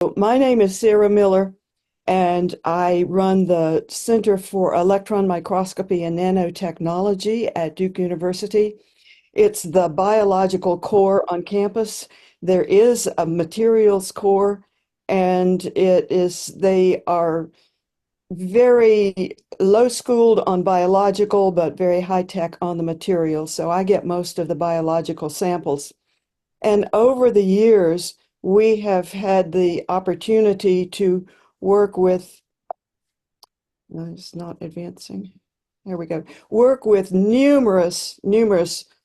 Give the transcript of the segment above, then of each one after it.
My name is Sara Miller, and I run the Center for Electron Microscopy and Nanotechnology at Duke University. It's the biological core on campus. There is a materials core, and they are very low schooled on biological, but very high tech on the materials. So I get most of the biological samples. And over the years, we have had the opportunity to work with, it's not advancing. There we go. Work with numerous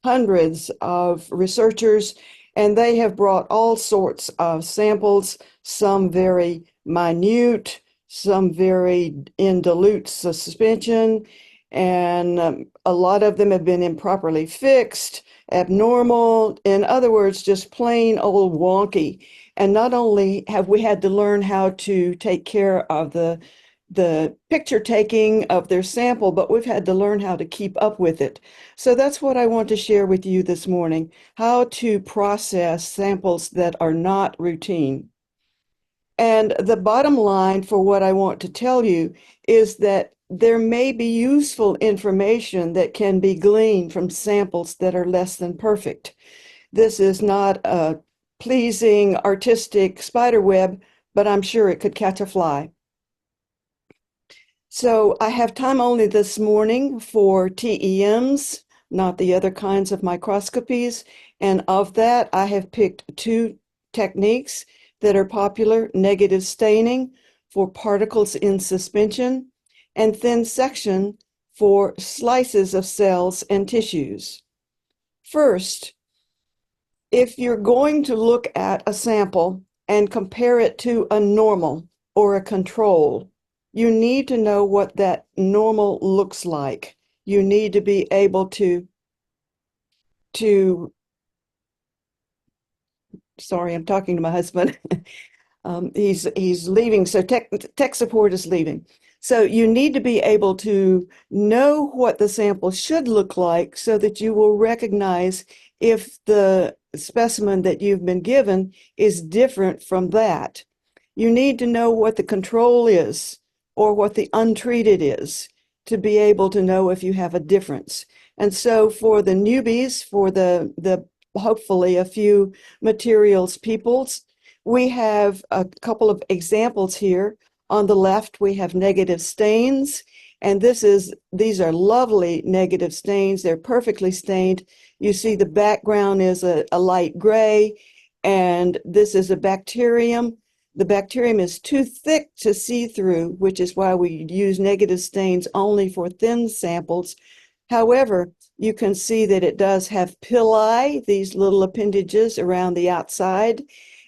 hundreds of researchers, and they have brought all sorts of samples, some very minute, some very in dilute suspension, and a lot of them have been improperly fixed, abnormal, in other words, just plain old wonky. And not only have we had to learn how to take care of the picture taking of their sample, but we've had to learn how to keep up with it. So that's what I want to share with you this morning, how to process samples that are not routine. And the bottom line for what I want to tell you is that there may be useful information that can be gleaned from samples that are less than perfect. This is not a pleasing artistic spider web, but I'm sure it could catch a fly. So I have time only this morning for TEMs, not the other kinds of microscopies. And of that, I have picked two techniques that are popular: negative staining for particles in suspension and thin section for slices of cells and tissues. First, if you're going to look at a sample and compare it to a normal or a control, you need to know what that normal looks like. You need to be able to sorry, I'm talking to my husband. He's leaving, so tech support is leaving. So you need to be able to know what the sample should look like so that you will recognize if the specimen that you've been given is different from that. You need to know what the control is or what the untreated is to be able to know if you have a difference. And so for the newbies, for the hopefully a few materials peoples, we have a couple of examples here. On the left, we have negative stains, and these are lovely negative stains. They're perfectly stained. You see the background is a light gray, and this is a bacterium. The bacterium is too thick to see through, which is why we use negative stains only for thin samples. However, you can see that it does have pili, these little appendages around the outside,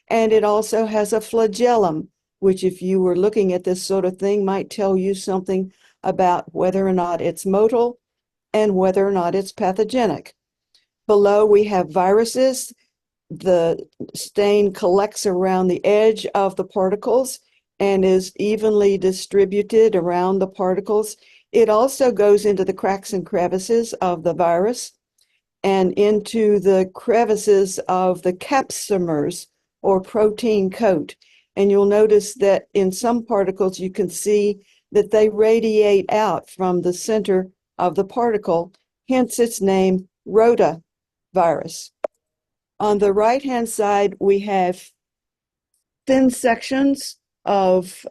and it also has a flagellum, which if you were looking at this sort of thing might tell you something about whether or not it's motile and whether or not it's pathogenic. Below we have viruses. The stain collects around the edge of the particles and is evenly distributed around the particles. It also goes into the cracks and crevices of the virus and into the crevices of the capsomers or protein coat. And you'll notice that in some particles you can see that they radiate out from the center of the particle, hence its name, rotavirus. On the right-hand side, we have thin sections of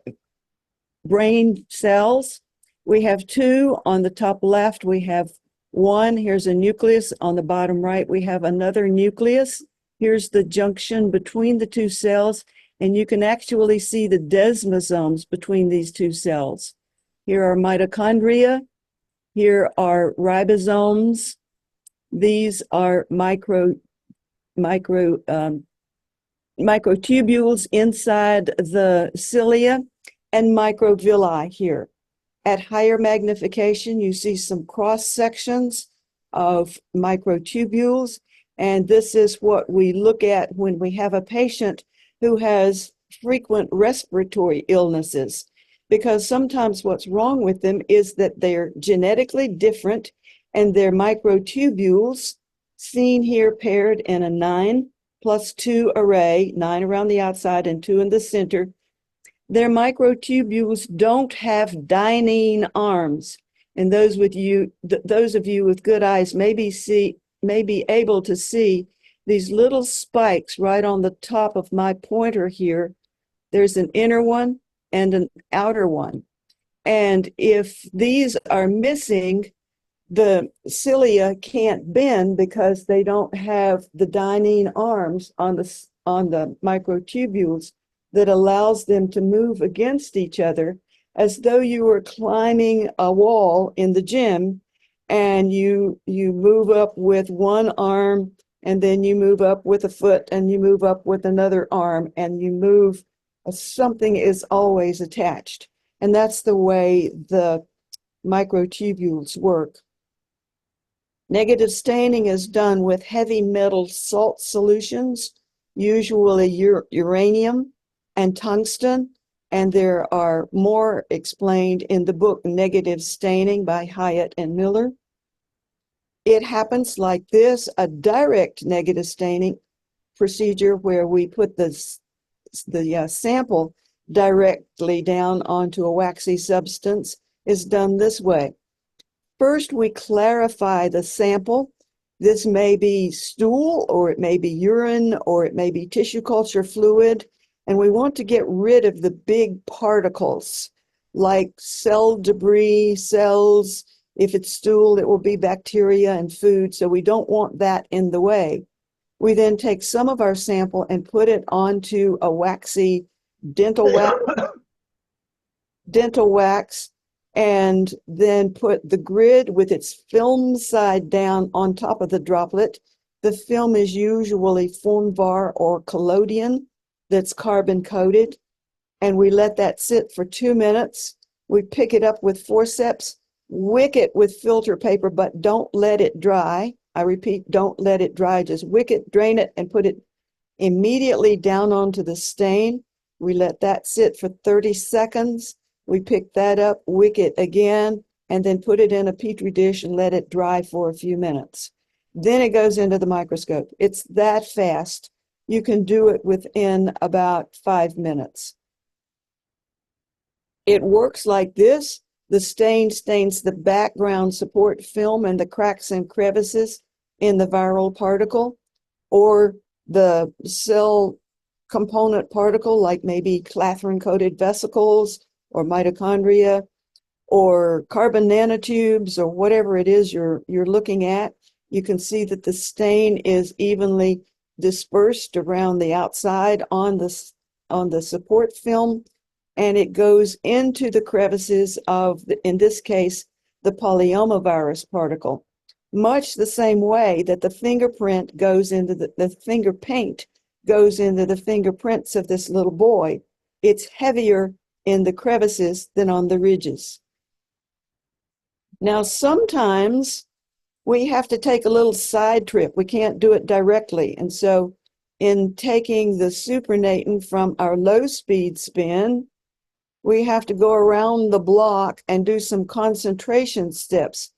brain cells. We have two. On the top left, we have one. Here's a nucleus. On the bottom right, we have another nucleus. Here's the junction between the two cells, and you can actually see the desmosomes between these two cells. Here are mitochondria. Here are ribosomes. These are microtubules inside the cilia and microvilli here. At higher magnification, you see some cross sections of microtubules, and this is what we look at when we have a patient who has frequent respiratory illnesses, because sometimes what's wrong with them is that they're genetically different and their microtubules, seen here paired in a 9, plus 2 array, 9 around the outside and 2 in the center. Their microtubules don't have dynein arms. And those of you with good eyes may be able to see these little spikes right on the top of my pointer here. There's an inner one and an outer one. And if these are missing, the cilia can't bend because they don't have the dynein arms on the microtubules that allows them to move against each other as though you were climbing a wall in the gym, and you move up with one arm, and then you move up with a foot, and you move up with another arm, and you move. Something is always attached. And that's the way the microtubules work. Negative staining is done with heavy metal salt solutions, usually uranium and tungsten, and there are more explained in the book Negative Staining by Hyatt and Miller. It happens like this: a direct negative staining procedure where we put the sample directly down onto a waxy substance is done this way. First, we clarify the sample. This may be stool, or it may be urine, or it may be tissue culture fluid, and we want to get rid of the big particles like cell debris, cells. If it's stool, it will be bacteria and food, so we don't want that in the way. We then take some of our sample and put it onto a waxy dental wax, and then put the grid with its film side down on top of the droplet. The film is usually Formvar or collodion that's carbon coated, and we let that sit for 2 minutes. We pick it up with forceps, wick it with filter paper, but don't let it dry. I repeat, don't let it dry. Just wick it, drain it, and put it immediately down onto the stain. We let that sit for 30 seconds. We pick that up, wick it again, and then put it in a Petri dish and let it dry for a few minutes. Then it goes into the microscope. It's that fast. You can do it within about 5 minutes. It works like this. The stain stains the background support film and the cracks and crevices in the viral particle, or the cell component particle, like maybe clathrin-coated vesicles or mitochondria or carbon nanotubes or whatever it is you're looking at. You can see that the stain is evenly dispersed around the outside on the support film, and it goes into the crevices of, in this case, the polyomavirus particle. Much the same way that the fingerprint goes into the finger paint goes into the fingerprints of this little boy. It's heavier in the crevices than on the ridges. Now, sometimes we have to take a little side trip. We can't do it directly. And so in taking the supernatant from our low-speed spin, we have to go around the block and do some concentration steps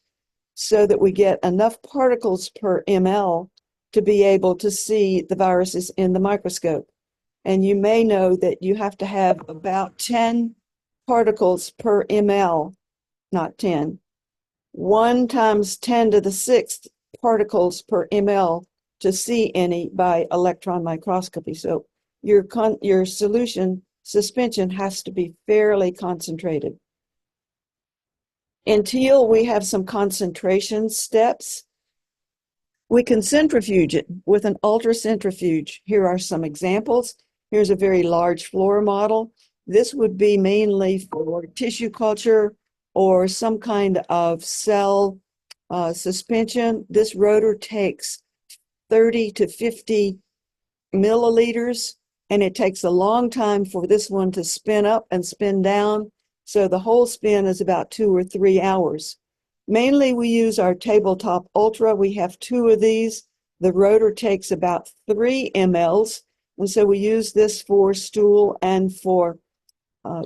so that we get enough particles per ml to be able to see the viruses in the microscope. And you may know that you have to have about 10 particles per ml, not 10, 1 times 10 to the 6th particles per ml to see any by electron microscopy. So your solution suspension has to be fairly concentrated. In teal, we have some concentration steps. We can centrifuge it with an ultracentrifuge. Here are some examples. Here's a very large floor model. This would be mainly for tissue culture or some kind of cell suspension. This rotor takes 30 to 50 milliliters, and it takes a long time for this one to spin up and spin down. So the whole spin is about 2 or 3 hours. Mainly we use our tabletop ultra. We have 2 of these. The rotor takes about 3 mLs. And so we use this for stool and for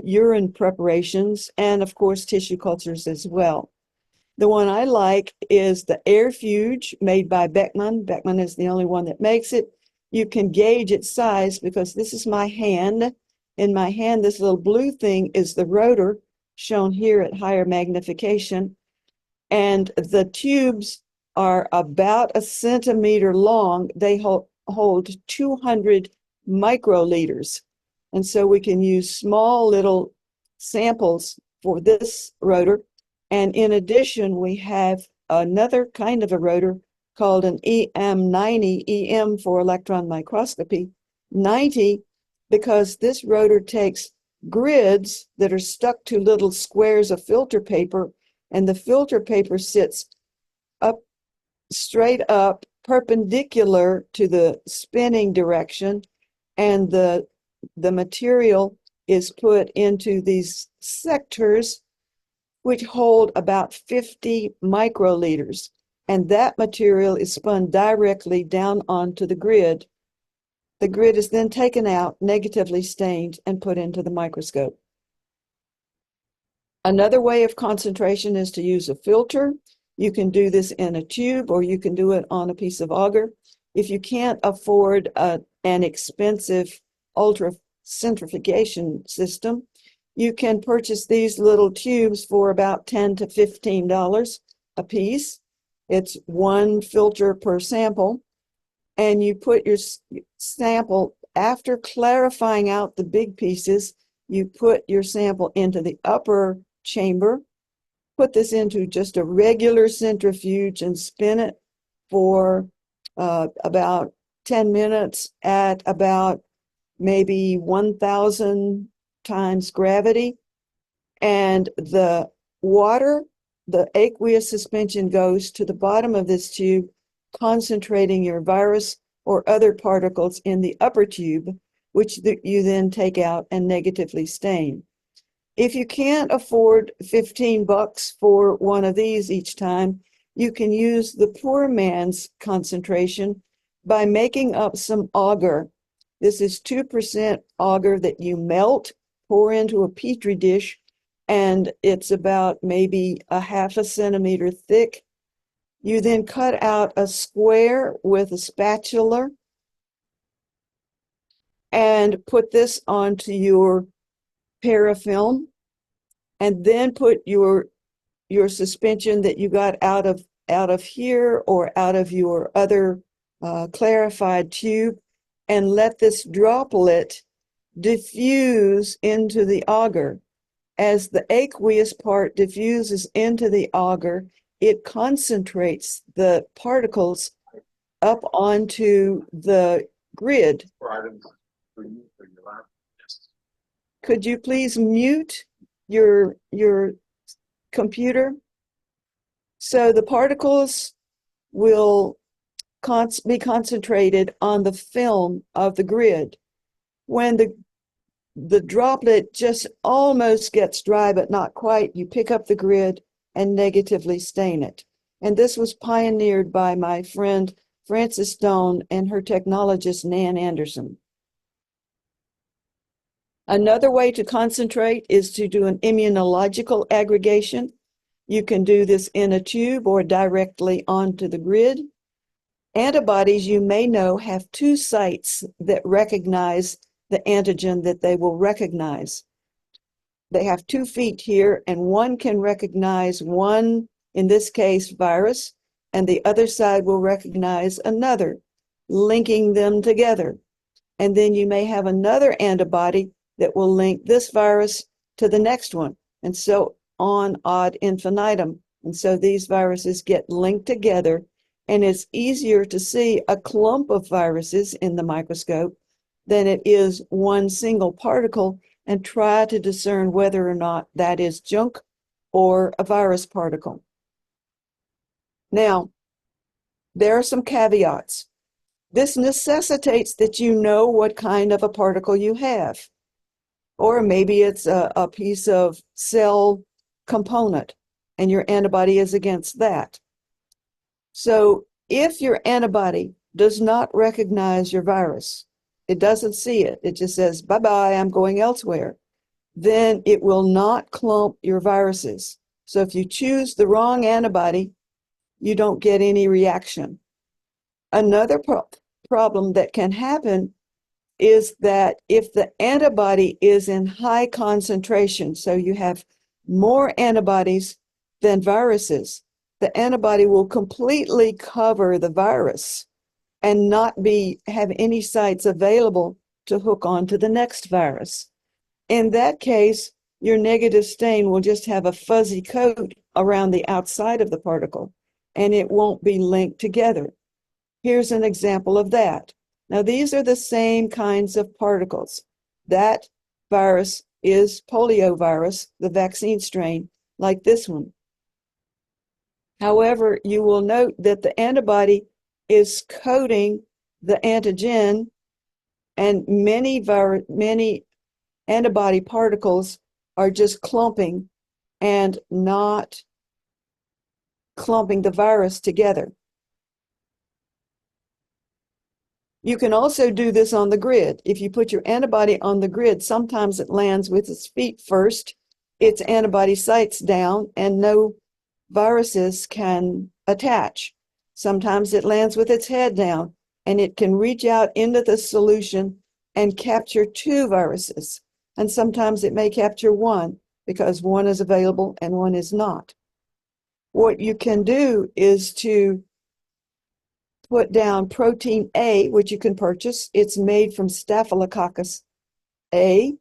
urine preparations, and of course tissue cultures as well. The one I like is the Airfuge, made by Beckman. Beckman is the only one that makes it. You can gauge its size because this is my hand. In my hand, this little blue thing is the rotor, shown here at higher magnification. And the tubes are about a centimeter long. They hold 200 microliters. And so we can use small little samples for this rotor. And in addition, we have another kind of a rotor called an EM90, EM for electron microscopy, 90, because this rotor takes grids that are stuck to little squares of filter paper, and the filter paper sits up, straight up, perpendicular to the spinning direction, and the material is put into these sectors, which hold about 50 microliters. And that material is spun directly down onto the grid. The grid is then taken out, negatively stained, and put into the microscope. Another way of concentration is to use a filter. You can do this in a tube, or you can do it on a piece of agar. If you can't afford an expensive ultracentrifugation system, you can purchase these little tubes for about $10 to $15 a piece. It's one filter per sample, and you put your sample, after clarifying out the big pieces, you put your sample into the upper chamber, put this into just a regular centrifuge and spin it for about 10 minutes at about maybe 1,000 times gravity. And the water, the aqueous suspension, goes to the bottom of this tube, concentrating your virus or other particles in the upper tube, which you then take out and negatively stain. If you can't afford $15 for one of these each time, you can use the poor man's concentration by making up some agar. This is 2% agar that you melt, pour into a petri dish, and it's about maybe a half a centimeter thick. You then cut out a square with a spatula and put this onto your parafilm, and then put your suspension that you got out of here or out of your other clarified tube, and let this droplet diffuse into the agar. As the aqueous part diffuses into the agar, it concentrates the particles up onto the grid. Could you please mute your computer? So the particles will be concentrated on the film of the grid. When the droplet just almost gets dry, but not quite, you pick up the grid and negatively stain it. And this was pioneered by my friend Frances Stone and her technologist Nan Anderson. Another way to concentrate is to do an immunological aggregation. You can do this in a tube or directly onto the grid. Antibodies, you may know, have two sites that recognize the antigen that they will recognize. They have 2 feet here, and one can recognize one, in this case, virus, and the other side will recognize another, linking them together. And then you may have another antibody that will link this virus to the next one, and so on ad infinitum. And so these viruses get linked together, and it's easier to see a clump of viruses in the microscope than it is one single particle, and try to discern whether or not that is junk or a virus particle. Now, there are some caveats. This necessitates that you know what kind of a particle you have. Or maybe it's a piece of cell component, and your antibody is against that. So if your antibody does not recognize your virus, it doesn't see it, it just says, bye-bye, I'm going elsewhere, then it will not clump your viruses. So if you choose the wrong antibody, you don't get any reaction. Another problem that can happen is that if the antibody is in high concentration, so you have more antibodies than viruses, the antibody will completely cover the virus and not have any sites available to hook on to the next virus. In that case, your negative stain will just have a fuzzy coat around the outside of the particle, and it won't be linked together. Here's an example of that. Now, these are the same kinds of particles. That virus is poliovirus, the vaccine strain, like this one. However, you will note that the antibody is coating the antigen, and many antibody particles are just clumping and not clumping the virus together. You can also do this on the grid. If you put your antibody on the grid, sometimes it lands with its feet first, its antibody sites down, and no viruses can attach. Sometimes it lands with its head down, and it can reach out into the solution and capture two viruses. And sometimes it may capture one because one is available and one is not. What you can do is to put down protein A, which you can purchase. It's made from Staphylococcus A,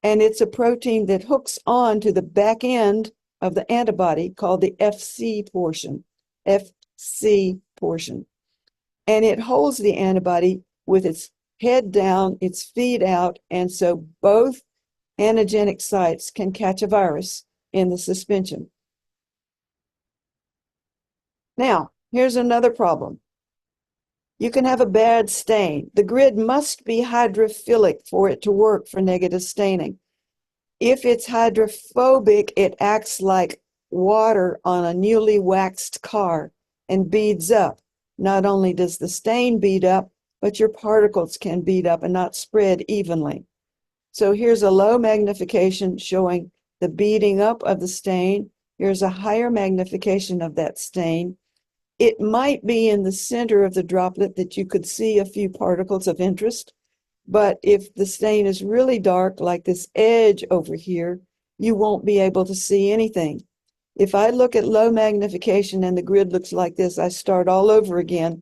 and it's a protein that hooks on to the back end of the antibody called the FC portion. And it holds the antibody with its head down, its feet out, and so both antigenic sites can catch a virus in the suspension. Now, here's another problem. You can have a bad stain. The grid must be hydrophilic for it to work for negative staining. If it's hydrophobic, it acts like water on a newly waxed car and beads up. Not only does the stain bead up, but your particles can bead up and not spread evenly. So here's a low magnification showing the beading up of the stain. Here's a higher magnification of that stain. It might be in the center of the droplet that you could see a few particles of interest, but if the stain is really dark, like this edge over here, you won't be able to see anything. If I look at low magnification and the grid looks like this, I start all over again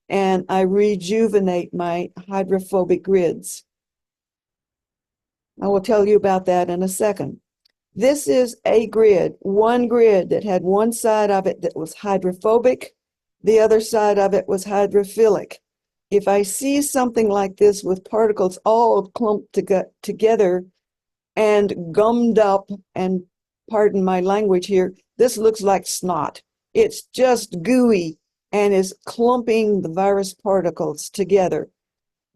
and I rejuvenate my hydrophobic grids. I will tell you about that in a second. This is a grid, one grid that had one side of it that was hydrophobic, the other side of it was hydrophilic. If I see something like this with particles all clumped together and gummed up, and pardon my language here, this looks like snot. It's just gooey and is clumping the virus particles together.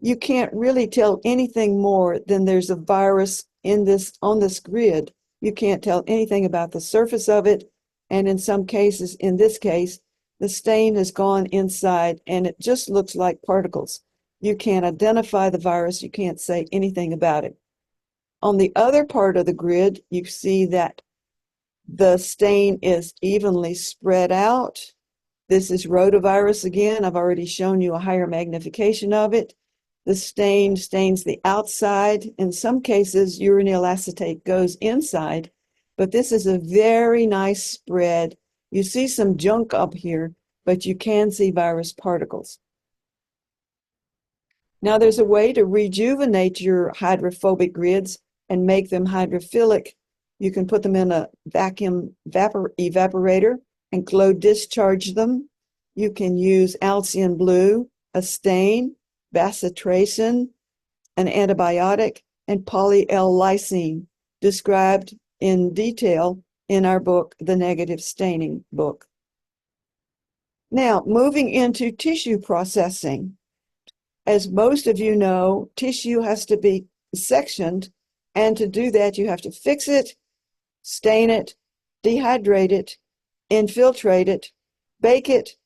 You can't really tell anything more than there's a virus on this grid. You can't tell anything about the surface of it, and in some cases, in this case, the stain has gone inside and it just looks like particles. You can't identify the virus. You can't say anything about it. On the other part of the grid, you see that the stain is evenly spread out. This is rotavirus again. I've already shown you a higher magnification of it. The stain stains the outside. In some cases, uranyl acetate goes inside, but this is a very nice spread. You see some junk up here, but you can see virus particles. Now, there's a way to rejuvenate your hydrophobic grids and make them hydrophilic. You can put them in a vacuum evaporator and glow discharge them. You can use Alcyon blue, a stain, bacitracin, an antibiotic, and poly-L-lysine, described in detail in our book, The Negative Staining book. Now, moving into tissue processing. As most of you know, tissue has to be sectioned, and to do that, you have to fix it, stain it, dehydrate it, infiltrate it, bake it,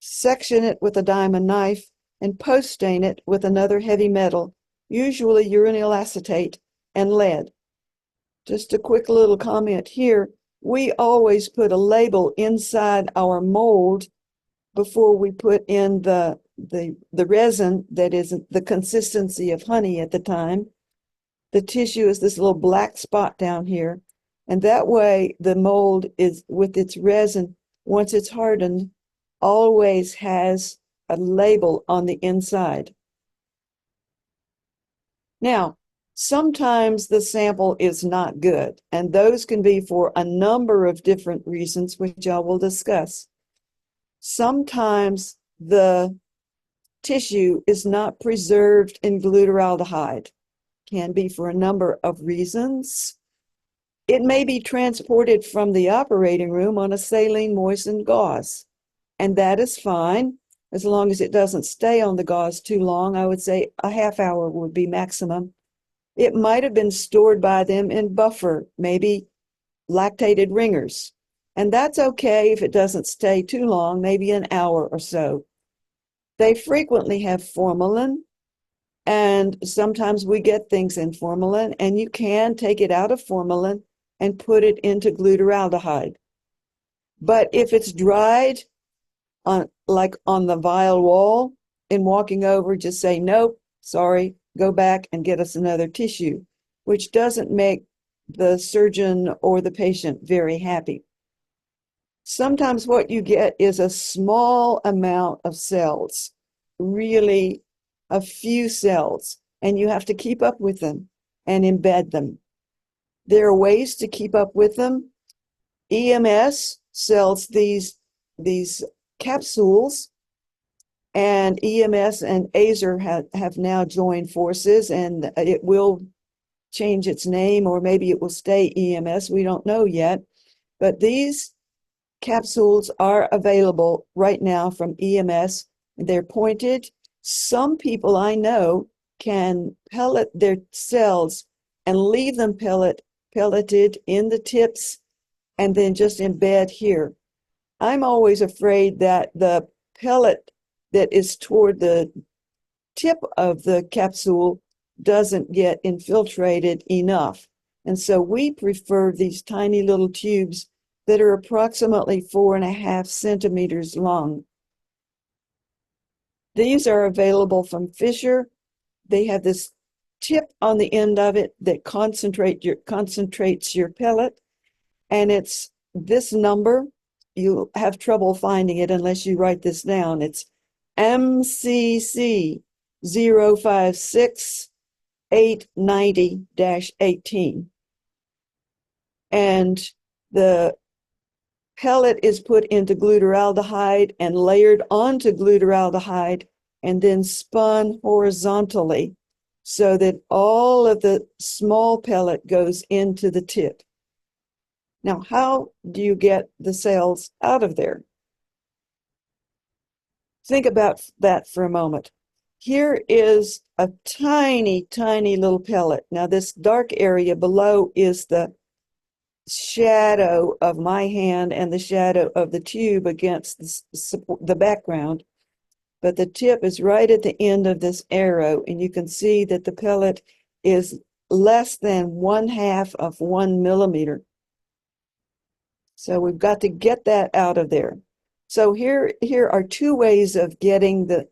section it with a diamond knife, and post-stain it with another heavy metal, usually uranyl acetate and lead. Just a quick little comment here. We always put a label inside our mold before we put in the the resin that is the consistency of honey at the time. The tissue is this little black spot down here. And that way the mold is with its resin, once it's hardened, always has a label on the inside. Now, sometimes the sample is not good, and those can be for a number of different reasons, which I will discuss. Sometimes the tissue is not preserved in glutaraldehyde. Can be for a number of reasons. It may be transported from the operating room on a saline moistened gauze, and that is fine as long as it doesn't stay on the gauze too long. I would say a half hour would be maximum. It might have been stored by them in buffer, maybe lactated ringers, and that's okay if it doesn't stay too long, maybe an hour or so. They frequently have formalin, and sometimes we get things in formalin, and you can take it out of formalin and put it into glutaraldehyde. But if it's dried on, like on the vial wall, in walking over, just say, nope, sorry, go back and get us another tissue, which doesn't make the surgeon or the patient very happy. Sometimes what you get is a small amount of cells, really a few cells, and you have to keep up with them and embed them. There are ways to keep up with them. EMS sells these capsules, and EMS and Azer have now joined forces, and it will change its name, or maybe it will stay EMS. We don't know yet, but these capsules are available right now from EMS. They're pointed. Some people I know can pellet their cells and leave them pelleted in the tips and then just embed here. I'm always afraid that the pellet that is toward the tip of the capsule doesn't get infiltrated enough. And so we prefer these tiny little tubes that are approximately 4.5 centimeters long. These are available from Fisher. They have this tip on the end of it that concentrates your pellet, and it's this number. You'll have trouble finding it unless you write this down. It's MCC 056890-18. And the pellet is put into glutaraldehyde and layered onto glutaraldehyde and then spun horizontally so that all of the small pellet goes into the tip. Now, how do you get the cells out of there? Think about that for a moment. Here is a tiny, tiny little pellet. Now, this dark area below is the shadow of my hand and the shadow of the tube against the background. But the tip is right at the end of this arrow, and you can see that the pellet is less than 1/2 of 1 millimeter. So we've got to get that out of there. So here are two ways of getting the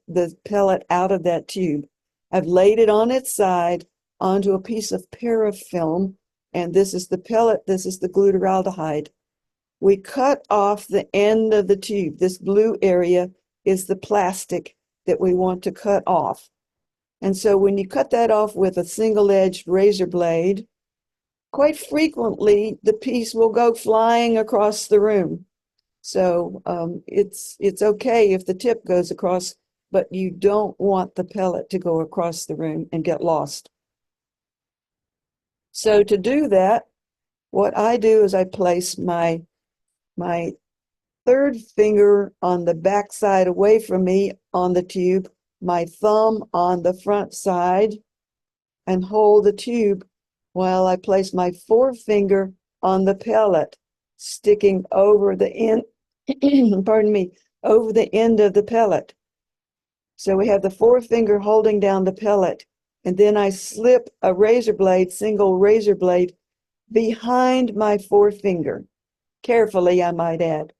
pellet out of that tube. I've laid it on its side onto a piece of parafilm, and this is the pellet, this is the glutaraldehyde. We cut off the end of the tube. This blue area is the plastic that we want to cut off. And so when you cut that off with a single-edged razor blade, quite frequently the piece will go flying across the room. So it's okay if the tip goes across, but you don't want the pellet to go across the room and get lost. So to do that, what I do is I place my third finger on the back side away from me on the tube, my thumb on the front side, and hold the tube while I place my forefinger on the pellet, sticking over the end, pardon me, over the end of the pellet. So we have the forefinger holding down the pellet, and then I slip a razor blade, single razor blade, behind my forefinger, carefully, I might add.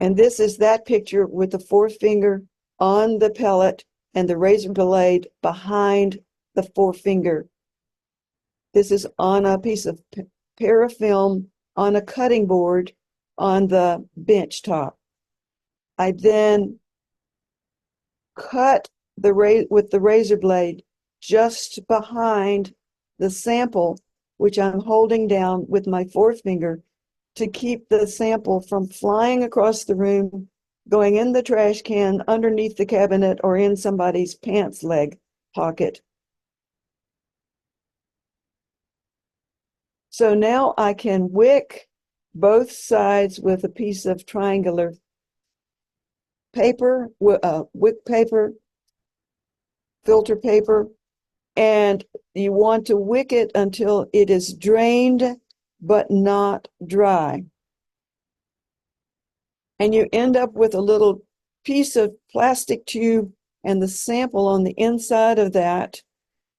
And this is that picture with the forefinger on the pellet and the razor blade behind the forefinger. This is on a piece of parafilm on a cutting board on the bench top. I then cut with the razor blade just behind the sample, which I'm holding down with my forefinger to keep the sample from flying across the room, going in the trash can, underneath the cabinet, or in somebody's pants leg pocket. So now I can wick both sides with a piece of triangular paper, wick paper, filter paper, and you want to wick it until it is drained but not dry. And you end up with a little piece of plastic tube and the sample on the inside of that,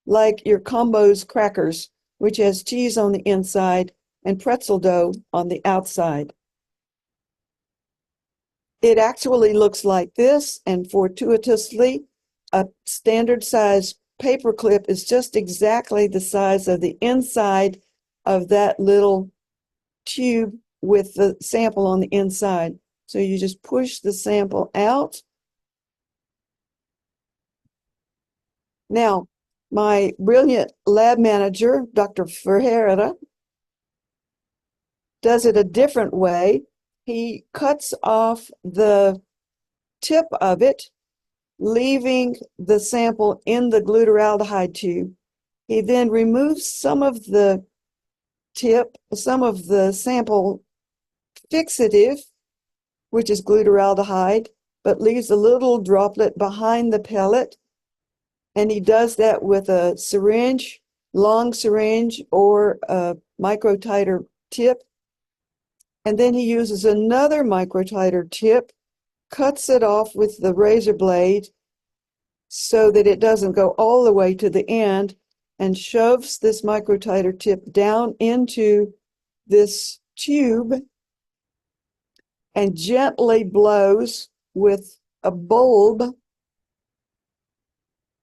like your Combo's crackers, which has cheese on the inside and pretzel dough on the outside. It actually looks like this, and fortuitously, a standard size paper clip is just exactly the size of the inside of that little tube with the sample on the inside. So you just push the sample out. Now, my brilliant lab manager, Dr. Ferreira, does it a different way. He cuts off the tip of it, leaving the sample in the glutaraldehyde tube. He then removes some of the tip, some of the sample fixative, which is glutaraldehyde, but leaves a little droplet behind the pellet. And he does that with a syringe, long syringe, or a microtiter tip. And then he uses another microtiter tip, cuts it off with the razor blade so that it doesn't go all the way to the end, and shoves this microtiter tip down into this tube and gently blows with a bulb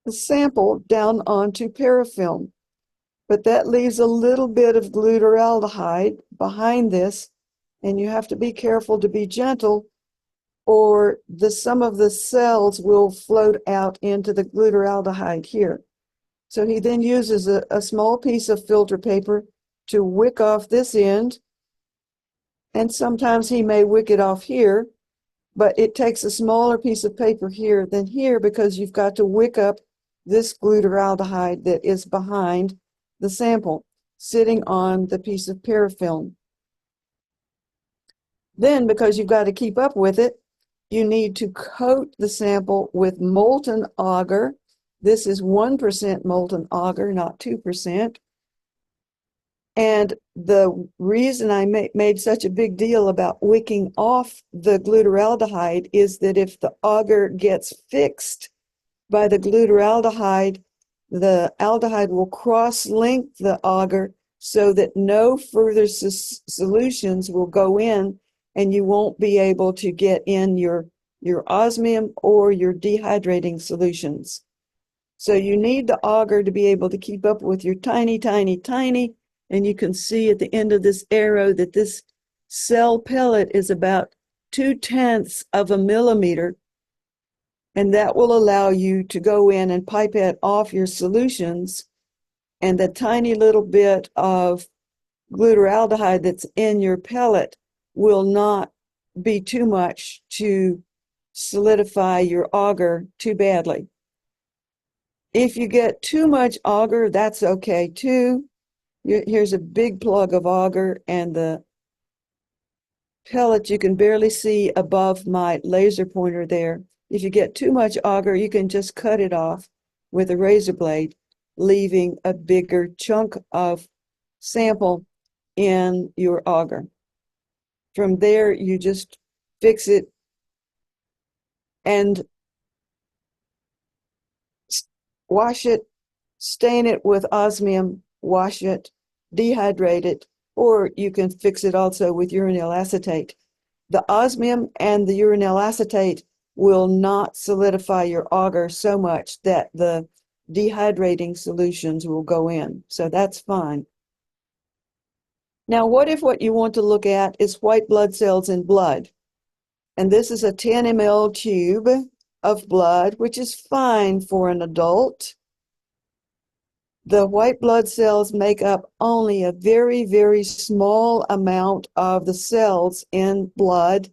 the sample down onto parafilm. But that leaves a little bit of glutaraldehyde behind this, and you have to be careful to be gentle, or some of the cells will float out into the glutaraldehyde here. So he then uses a small piece of filter paper to wick off this end, and sometimes he may wick it off here, but it takes a smaller piece of paper here than here because you've got to wick up this glutaraldehyde that is behind the sample, sitting on the piece of parafilm. Then, because you've got to keep up with it, you need to coat the sample with molten agar. This is 1% molten agar, not 2%. And the reason I made such a big deal about wicking off the glutaraldehyde is that if the agar gets fixed by the glutaraldehyde, the aldehyde will cross-link the agar so that no further solutions will go in, and you won't be able to get in your osmium or your dehydrating solutions. So you need the agar to be able to keep up with your tiny, tiny, tiny, and you can see at the end of this arrow that this cell pellet is about 0.2 of a millimeter, and that will allow you to go in and pipette off your solutions, and the tiny little bit of glutaraldehyde that's in your pellet will not be too much to solidify your agar too badly. If you get too much agar, that's okay too. Here's a big plug of agar, and the pellet you can barely see above my laser pointer there. If you get too much agar, you can just cut it off with a razor blade, leaving a bigger chunk of sample in your agar. From there, you just fix it and wash it, stain it with osmium, wash it, dehydrate it, or you can fix it also with uranyl acetate. the osmium and the uranyl acetate will not solidify your agar so much that the dehydrating solutions will go in. So that's fine. Now, what if what you want to look at is white blood cells in blood? And this is a 10 ml tube of blood, which is fine for an adult. The white blood cells make up only a very, very small amount of the cells in blood.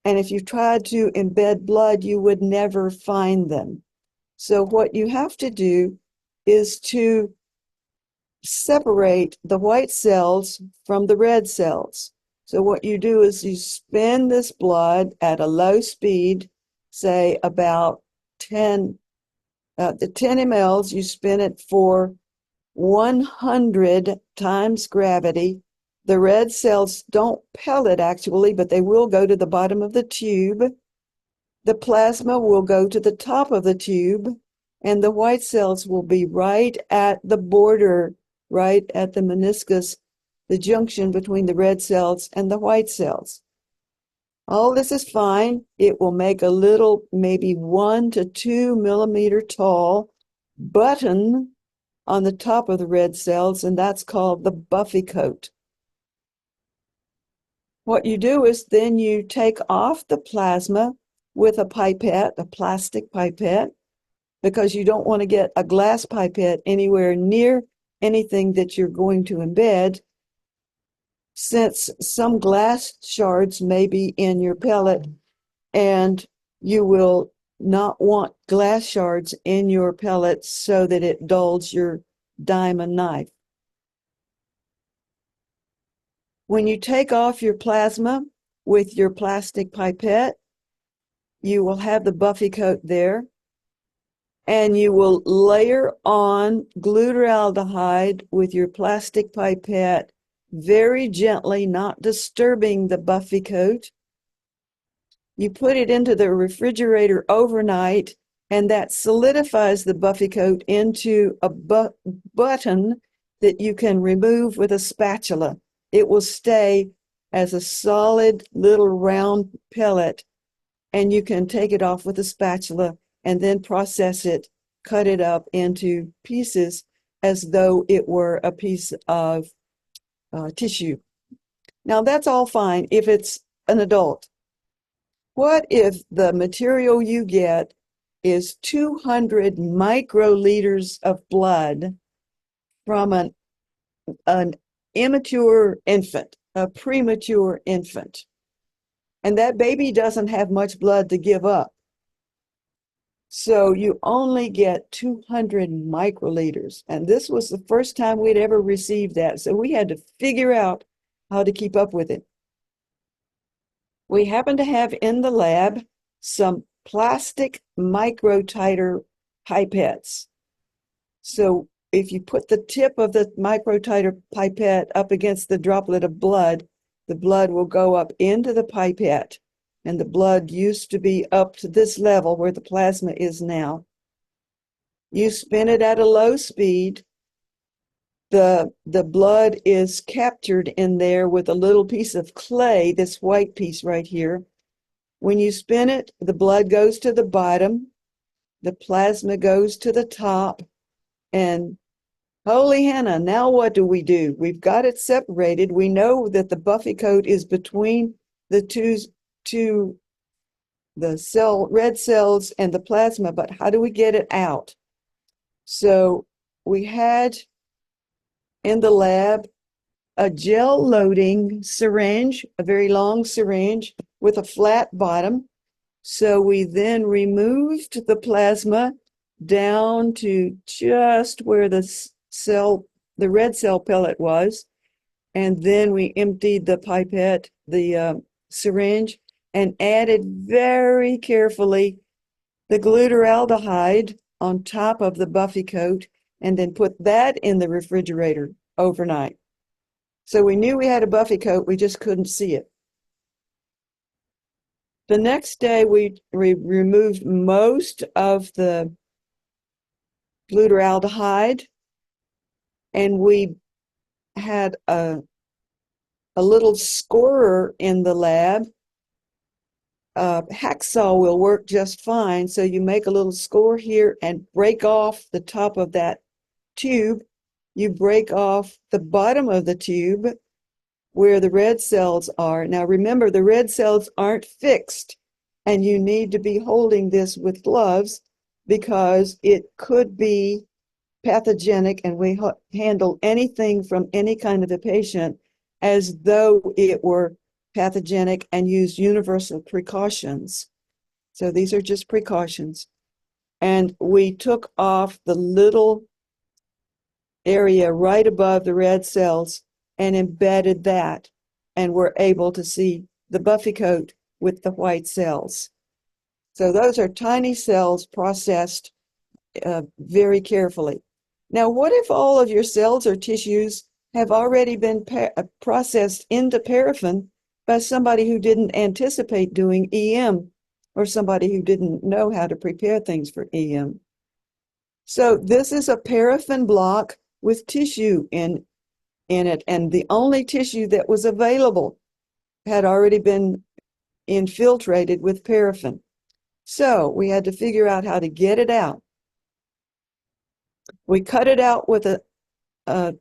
And if you tried to embed blood, you would never find them. So what you have to do is to separate the white cells from the red cells. So what you do is you spin this blood at a low speed, say about 10 mLs, you spin it for 100 times gravity. The red cells don't pellet actually, but they will go to the bottom of the tube. The plasma will go to the top of the tube, and the white cells will be right at the border, right at the meniscus, the junction between the red cells and the white cells. All this is fine. It will make a little, maybe 1 to 2 millimeter tall button on the top of the red cells, and that's called the buffy coat. What you do is then you take off the plasma with a pipette, a plastic pipette, because you don't want to get a glass pipette anywhere near anything that you're going to embed, since some glass shards may be in your pellet, and you will not want glass shards in your pellet so that it dulls your diamond knife. When you take off your plasma with your plastic pipette, you will have the buffy coat there, and you will layer on glutaraldehyde with your plastic pipette very gently, not disturbing the buffy coat. You put it into the refrigerator overnight, and that solidifies the buffy coat into a button that you can remove with a spatula. It will stay as a solid little round pellet, and you can take it off with a spatula and then process it, cut it up into pieces as though it were a piece of tissue. Now that's all fine if it's an adult. What if the material you get is 200 microliters of blood from an immature infant, a premature infant, and that baby doesn't have much blood to give up? So you only get 200 microliters. And this was the first time we'd ever received that. So we had to figure out how to keep up with it. We happen to have in the lab some plastic microtiter pipettes. So if you put the tip of the microtiter pipette up against the droplet of blood, the blood will go up into the pipette. And the blood used to be up to this level where the plasma is now. You spin it at a low speed. The blood is captured in there with a little piece of clay, this white piece right here. When you spin it, the blood goes to the bottom, the plasma goes to the top, and holy Hannah, now what do? We've got it separated. We know that the buffy coat is between the two the red cells and the plasma, but how do we get it out? So we had in the lab a gel loading syringe, a very long syringe with a flat bottom. So we then removed the plasma down to just where the red cell pellet was, and then we emptied the pipette, the syringe, and added very carefully the glutaraldehyde on top of the buffy coat, and then put that in the refrigerator overnight. So we knew we had a buffy coat, we just couldn't see it. The next day, we removed most of the glutaraldehyde, and we had a little scorer in the lab hacksaw will work just fine. So you make a little score here and break off the top of that tube. You break off the bottom of the tube where the red cells are. Now remember, the red cells aren't fixed, and you need to be holding this with gloves because it could be pathogenic, and we handle anything from any kind of a patient as though it were pathogenic and use universal precautions. So these are just precautions. And we took off the little area right above the red cells and embedded that, and we're able to see the buffy coat with the white cells. So those are tiny cells processed very carefully. Now, what if all of your cells or tissues have already been processed into paraffin by somebody who didn't anticipate doing EM, or somebody who didn't know how to prepare things for EM? So this is a paraffin block with tissue in it, and the only tissue that was available had already been infiltrated with paraffin. So we had to figure out how to get it out. We cut it out with a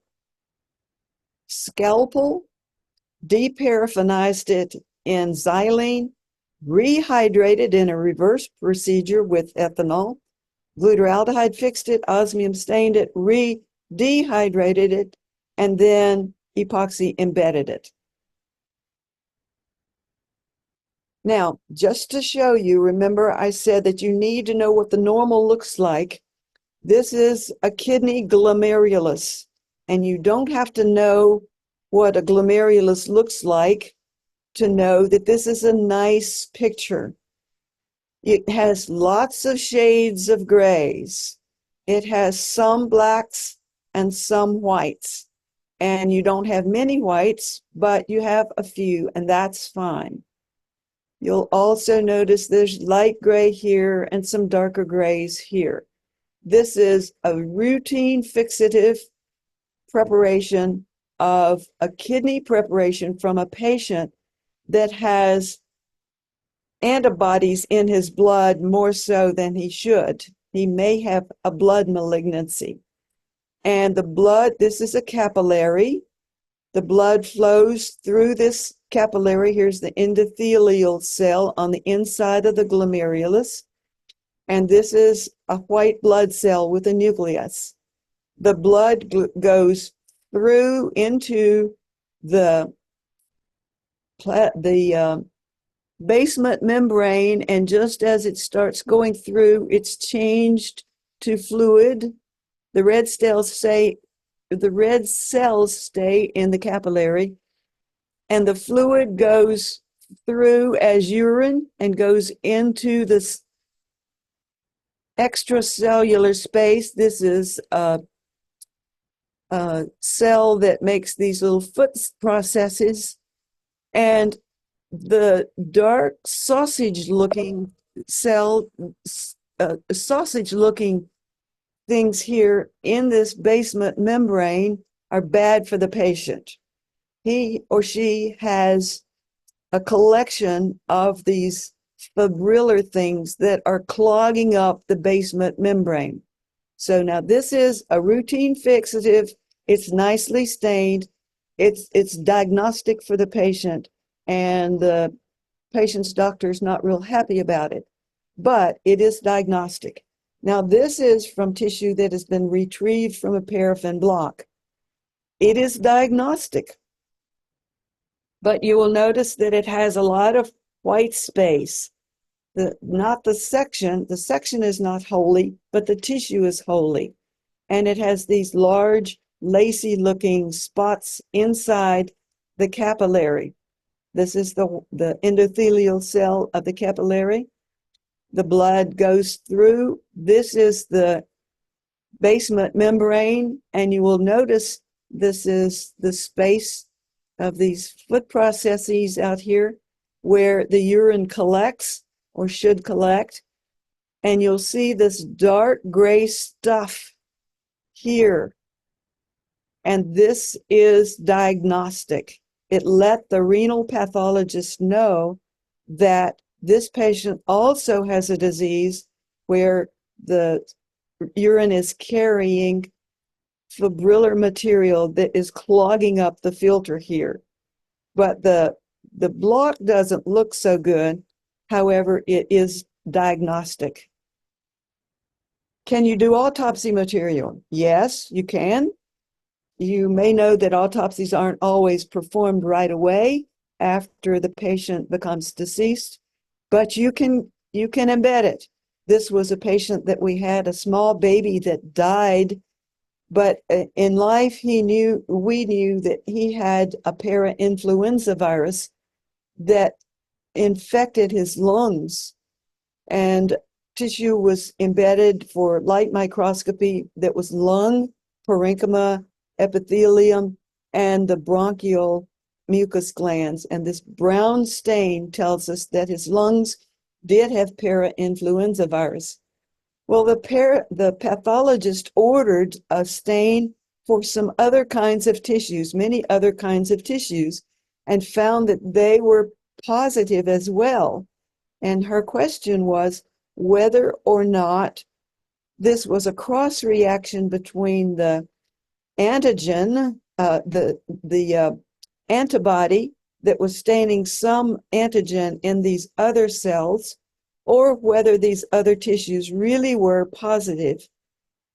scalpel, deparaffinized it in xylene, rehydrated in a reverse procedure with ethanol, glutaraldehyde fixed it, osmium stained it, dehydrated it, and then epoxy embedded it. Now, just to show you, remember I said that you need to know what the normal looks like. This is a kidney glomerulus, and you don't have to know what a glomerulus looks like to know that this is a nice picture. It has lots of shades of grays. It has some blacks and some whites. And you don't have many whites, but you have a few, and that's fine. You'll also notice there's light gray here and some darker grays here. This is a routine fixative preparation of a kidney preparation from a patient that has antibodies in his blood more so than he should. He may have a blood malignancy. And the blood, this is a capillary. The blood flows through this capillary. Here's the endothelial cell on the inside of the glomerulus. And this is a white blood cell with a nucleus. The blood goes through into the basement membrane, and just as it starts going through, it's changed to fluid. The red cells stay in the capillary, and the fluid goes through as urine and goes into this extracellular space. This is a cell that makes these little foot processes, and the dark sausage-looking cell, sausage-looking things here in this basement membrane are bad for the patient. He or she has a collection of these fibrillar things that are clogging up the basement membrane. So now this is a routine fixative. It's nicely stained. It's diagnostic for the patient, and the patient's doctor is not real happy about it, but it is diagnostic. Now this is from tissue that has been retrieved from a paraffin block. It is diagnostic, but you will notice that it has a lot of white space. Not the section is not holy, but the tissue is holy. And it has these large, lacy looking spots inside the capillary. This is the endothelial cell of the capillary. The blood goes through. This is the basement membrane, and you will notice this is the space of these foot processes out here where the urine collects or should collect. And you'll see this dark gray stuff here. And this is diagnostic. It let the renal pathologist know that This patient also has a disease where the urine is carrying fibrillar material that is clogging up the filter here. But the block doesn't look so good. However, it is diagnostic. Can you do autopsy material? Yes, you can. You may know that autopsies aren't always performed right away after the patient becomes deceased, but you can embed it. This was a patient that we had, a small baby that died, but in life we knew that he had a parainfluenza virus that infected his lungs, and tissue was embedded for light microscopy that was lung, parenchyma, epithelium, and the bronchial mucus glands. And this brown stain tells us that his lungs did have parainfluenza virus. Well, the pathologist ordered a stain for some other kinds of tissues, many other kinds of tissues, and found that they were positive as well. And her question was whether or not this was a cross reaction between the antigen, the antibody that was staining some antigen in these other cells, or whether these other tissues really were positive.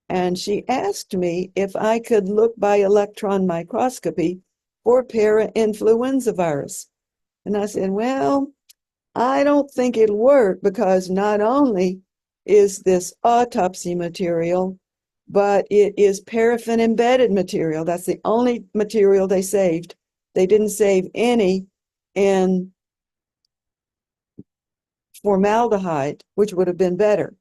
And she asked me if I could look by electron microscopy for parainfluenza virus. And I said, well, I don't think it'll work, because not only is this autopsy material, but it is paraffin embedded material. That's the only material they saved. They didn't save any in formaldehyde, which would have been better.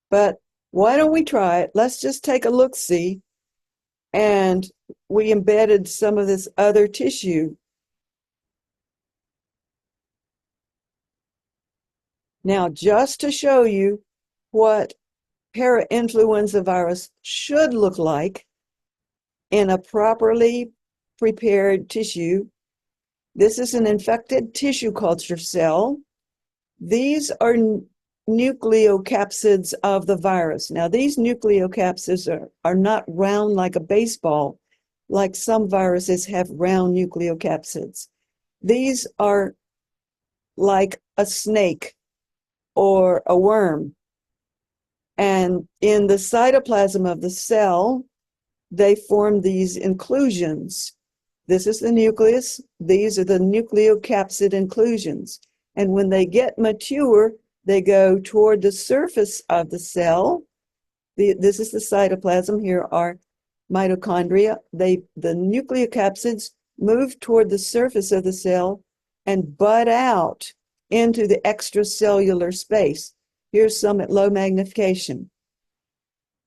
But why don't we try it? Let's just take a look-see. And we embedded some of this other tissue. Now, just to show you what parainfluenza virus should look like in a properly prepared tissue, this is an infected tissue culture cell. These are nucleocapsids of the virus. Now, these nucleocapsids are not round like a baseball, like some viruses have round nucleocapsids. These are like a snake or a worm. And in the cytoplasm of the cell, they form these inclusions. This is the nucleus. These are the nucleocapsid inclusions. And when they get mature, they go toward the surface of the cell. This is the cytoplasm. Here are mitochondria. The nucleocapsids move toward the surface of the cell and bud out into the extracellular space. Here's some at low magnification.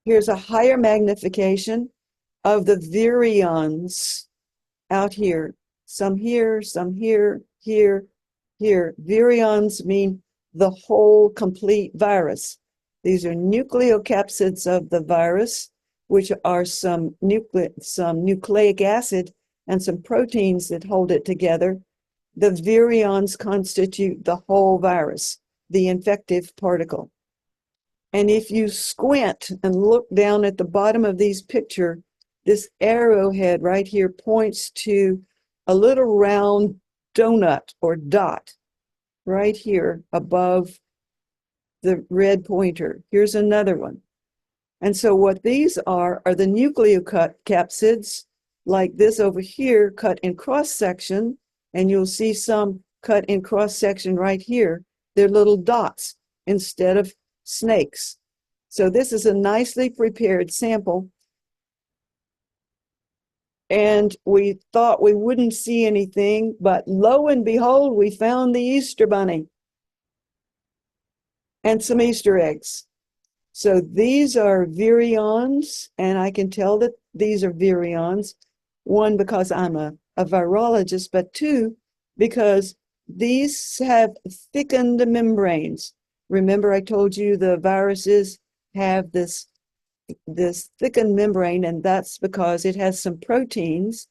Here's a higher magnification of the virions out here. Some here, some here, here, here. Virions mean the whole complete virus. These are nucleocapsids of the virus, which are some nucleic acid and some proteins that hold it together. The virions constitute the whole virus, the infective particle. And if you squint and look down at the bottom of these pictures, this arrowhead right here points to a little round donut or dot right here above the red pointer. Here's another one. And so what these are the nucleocapsids, like this over here, cut in cross section, and you'll see some cut in cross section right here. They're little dots instead of snakes. So this is a nicely prepared sample. And we thought we wouldn't see anything, but lo and behold, we found the Easter bunny and some Easter eggs. So these are virions, and I can tell that these are virions, one, because I'm a virologist, but two, because these have thickened membranes. Remember, I told you the viruses have this thickened membrane, and that's because it has some proteins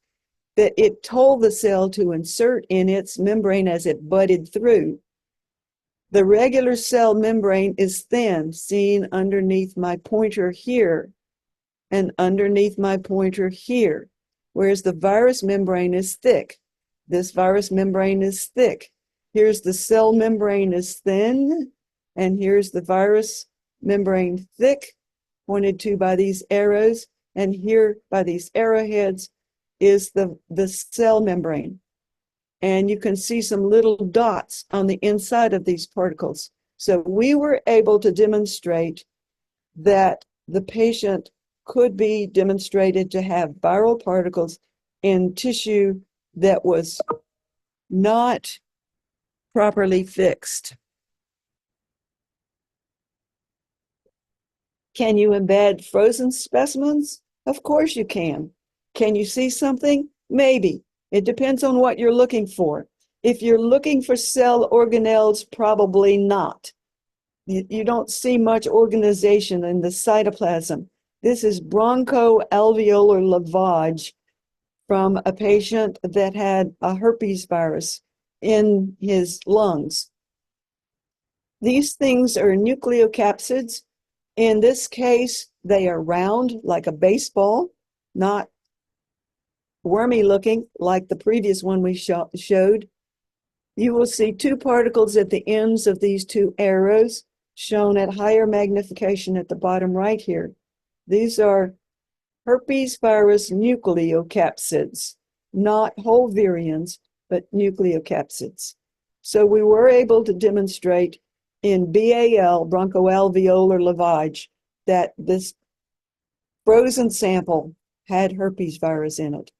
that it told the cell to insert in its membrane as it budded through. The regular cell membrane is thin, seen underneath my pointer here and underneath my pointer here, whereas the virus membrane is thick. This virus membrane is thick. Here's the cell membrane is thin, and here's the virus membrane thick, pointed to by these arrows, and here by these arrowheads is the cell membrane. And you can see some little dots on the inside of these particles. So we were able to demonstrate that the patient could be demonstrated to have viral particles in tissue that was not properly fixed. Can you embed frozen specimens? Of course you can. Can you see something? Maybe. It depends on what you're looking for. If you're looking for cell organelles, probably not. You don't see much organization in the cytoplasm. This is bronchoalveolar lavage from a patient that had a herpes virus in his lungs. These things are nucleocapsids. In this case, they are round like a baseball, not wormy looking like the previous one we showed. You will see two particles at the ends of these two arrows shown at higher magnification at the bottom right here. These are herpes virus nucleocapsids, not whole virions, but nucleocapsids. So we were able to demonstrate in BAL, bronchoalveolar lavage, that this frozen sample had herpes virus in it.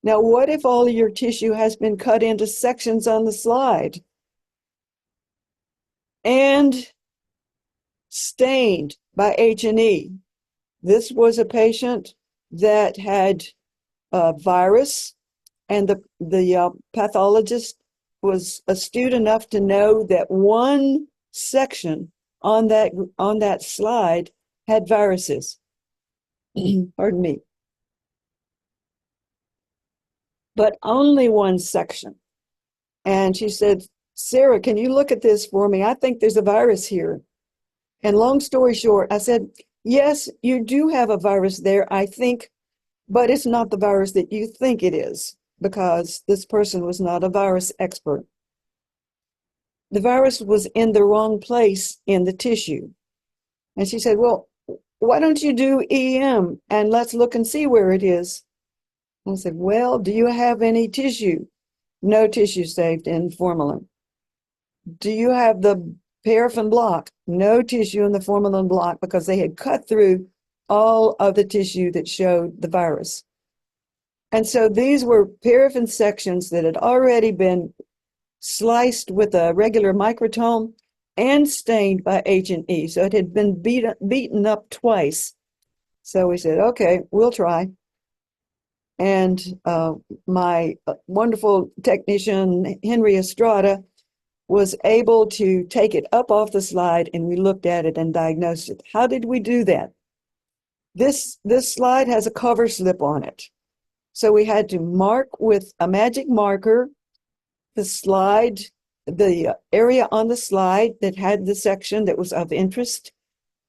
Now, what if all of your tissue has been cut into sections on the slide and stained by H&E? This was a patient that had a virus, and the pathologist was astute enough to know that one section on that slide had viruses. Pardon me. But only one section. And she said, Sarah, can you look at this for me? I think there's a virus here. And long story short, I said, yes, you do have a virus there, I think, but it's not the virus that you think it is, because this person was not a virus expert. The virus was in the wrong place in the tissue. And she said, well, why don't you do EM and let's look and see where it is? I said, well, do you have any tissue? No tissue saved in formalin. Do you have the paraffin block? No tissue in the formalin block, because they had cut through all of the tissue that showed the virus. And so these were paraffin sections that had already been sliced with a regular microtome and stained by H&E. So it had been beaten up twice. So we said, okay, we'll try. And my wonderful technician, Henry Estrada, was able to take it up off the slide, and we looked at it and diagnosed it. How did we do that? This slide has a cover slip on it. So we had to mark with a magic marker the slide, the area on the slide that had the section that was of interest.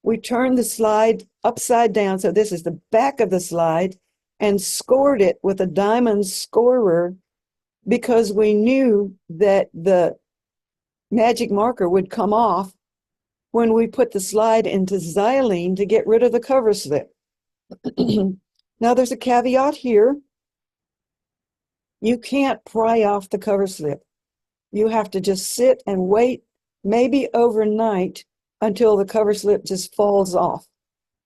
We turned the slide upside down, so this is the back of the slide, and scored it with a diamond scorer, because we knew that the magic marker would come off when we put the slide into xylene to get rid of the cover slip. Now there's a caveat here. You can't pry off the cover slip. You have to just sit and wait, maybe overnight, until the cover slip just falls off.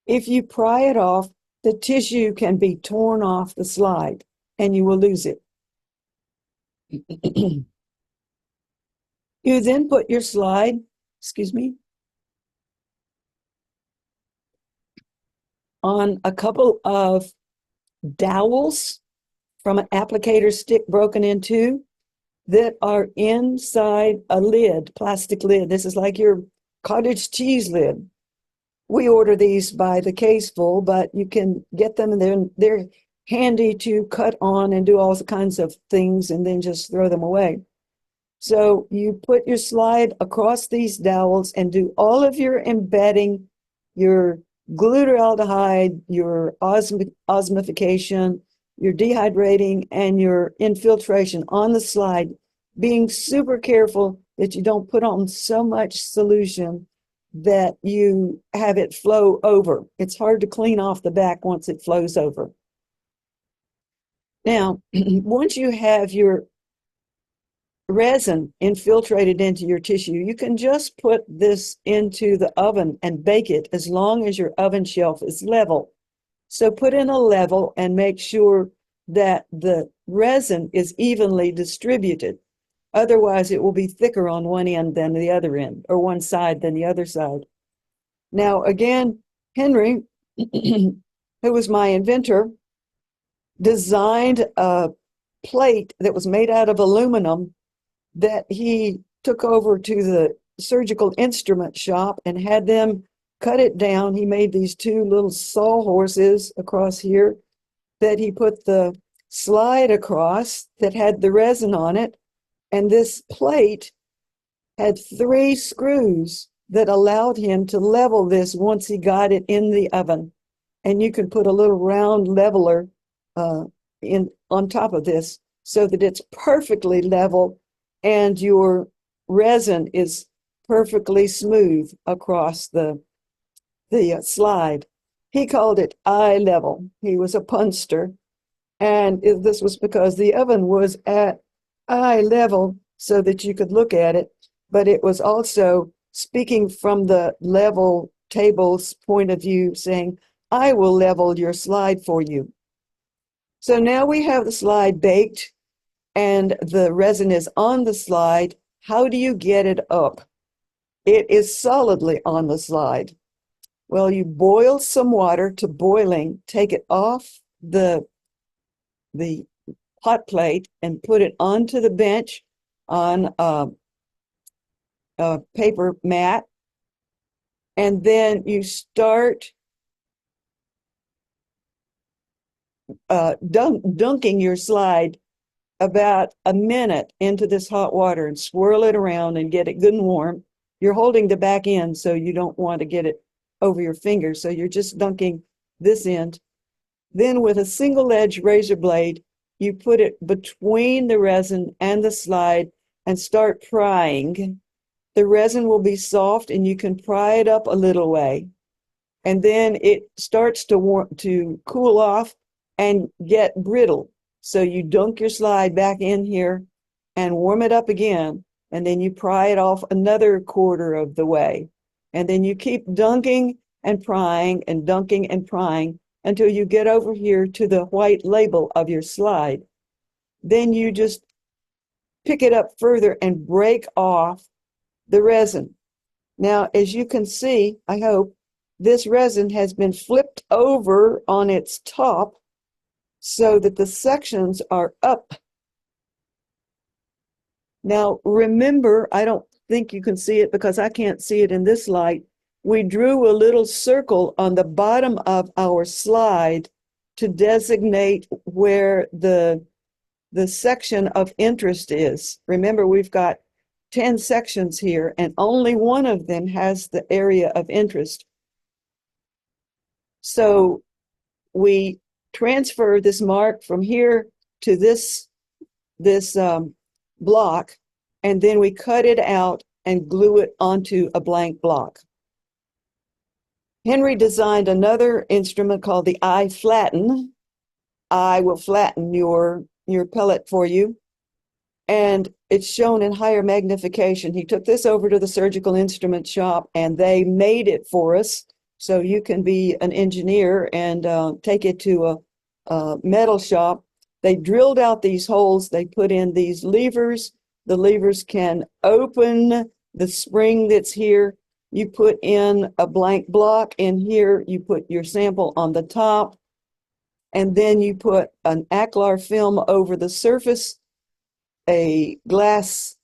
If you pry it off, the tissue can be torn off the slide and you will lose it. You then put your slide, on a couple of dowels from an applicator stick broken in two that are inside a lid, plastic lid. This is like your cottage cheese lid. We order these by the case full, but you can get them, and they're handy to cut on and do all kinds of things and then just throw them away. So you put your slide across these dowels and do all of your embedding, your glutaraldehyde, your osmification, your dehydrating, and your infiltration on the slide, being super careful that you don't put on so much solution that you have it flow over. It's hard to clean off the back once it flows over. Now, once you have your resin infiltrated into your tissue, you can just put this into the oven and bake it as long as your oven shelf is level. So put in a level and make sure that the resin is evenly distributed. Otherwise, it will be thicker on one end than the other end, or one side than the other side. Now, again, Henry, who was my inventor, designed a plate that was made out of aluminum that he took over to the surgical instrument shop and had them cut it down. He made these two little sawhorses across here that he put the slide across that had the resin on it. And this plate had 3 screws that allowed him to level this once he got it in the oven. And you can put a little round leveler on top of this so that it's perfectly level and your resin is perfectly smooth across the slide. He called it eye level. He was a punster. And this was because the oven was at eye level so that you could look at it, but it was also speaking from the level table's point of view, saying, I will level your slide for you. So now we have the slide baked and the resin is on the slide. How do you get it up? It is solidly on the slide. Well, you boil some water to boiling, take it off the hot plate and put it onto the bench on a paper mat. And then you start dunking your slide about a minute into this hot water and swirl it around and get it good and warm. You're holding the back end so you don't want to get it over your fingers. So you're just dunking this end. Then with a single edge razor blade, you put it between the resin and the slide and start prying. The resin will be soft and you can pry it up a little way. And then it starts to cool off and get brittle. So you dunk your slide back in here and warm it up again. And then you pry it off another quarter of the way. And then you keep dunking and prying and dunking and prying until you get over here to the white label of your slide. Then you just pick it up further and break off the resin. Now, as you can see, I hope, this resin has been flipped over on its top so that the sections are up. Now, remember, I don't think you can see it because I can't see it in this light. We drew a little circle on the bottom of our slide to designate where the section of interest is. Remember, we've got 10 sections here, and only one of them has the area of interest. So we transfer this mark from here to this block, and then we cut it out and glue it onto a blank block. Henry designed another instrument called the eye flatten. I will flatten your pellet for you. And it's shown in higher magnification. He took this over to the surgical instrument shop and they made it for us. So you can be an engineer and take it to a metal shop. They drilled out these holes. They put in these levers. The levers can open the spring that's here. You put in a blank block in here. You put your sample on the top. And then you put an Aclar film over the surface, a glass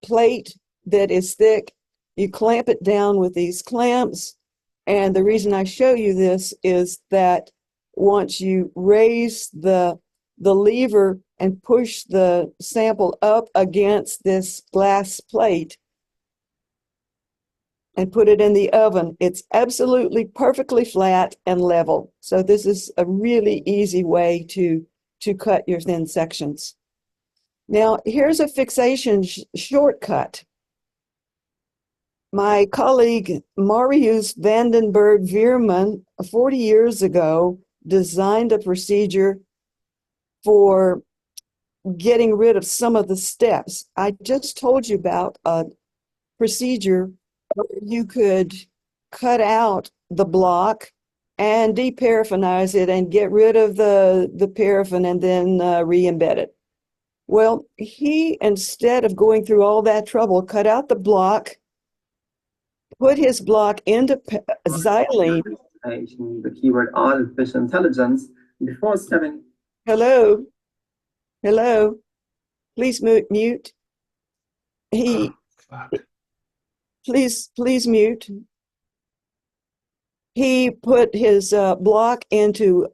plate that is thick. You clamp it down with these clamps. And the reason I show you this is that once you raise the lever and push the sample up against this glass plate and put it in the oven. It's absolutely perfectly flat and level. So this is a really easy way to cut your thin sections. Now, here's a fixation shortcut. My colleague Marius Vandenberg Veerman, 40 years ago, designed a procedure for getting rid of some of the steps. I just told you about a procedure where you could cut out the block and deparaffinize it and get rid of the paraffin and then re-embed it. Well, he, instead of going through all that trouble, cut out the block, put his block into xylene. The keyword artificial intelligence before stepping. Hello, hello, please mute. Please mute. He put his block into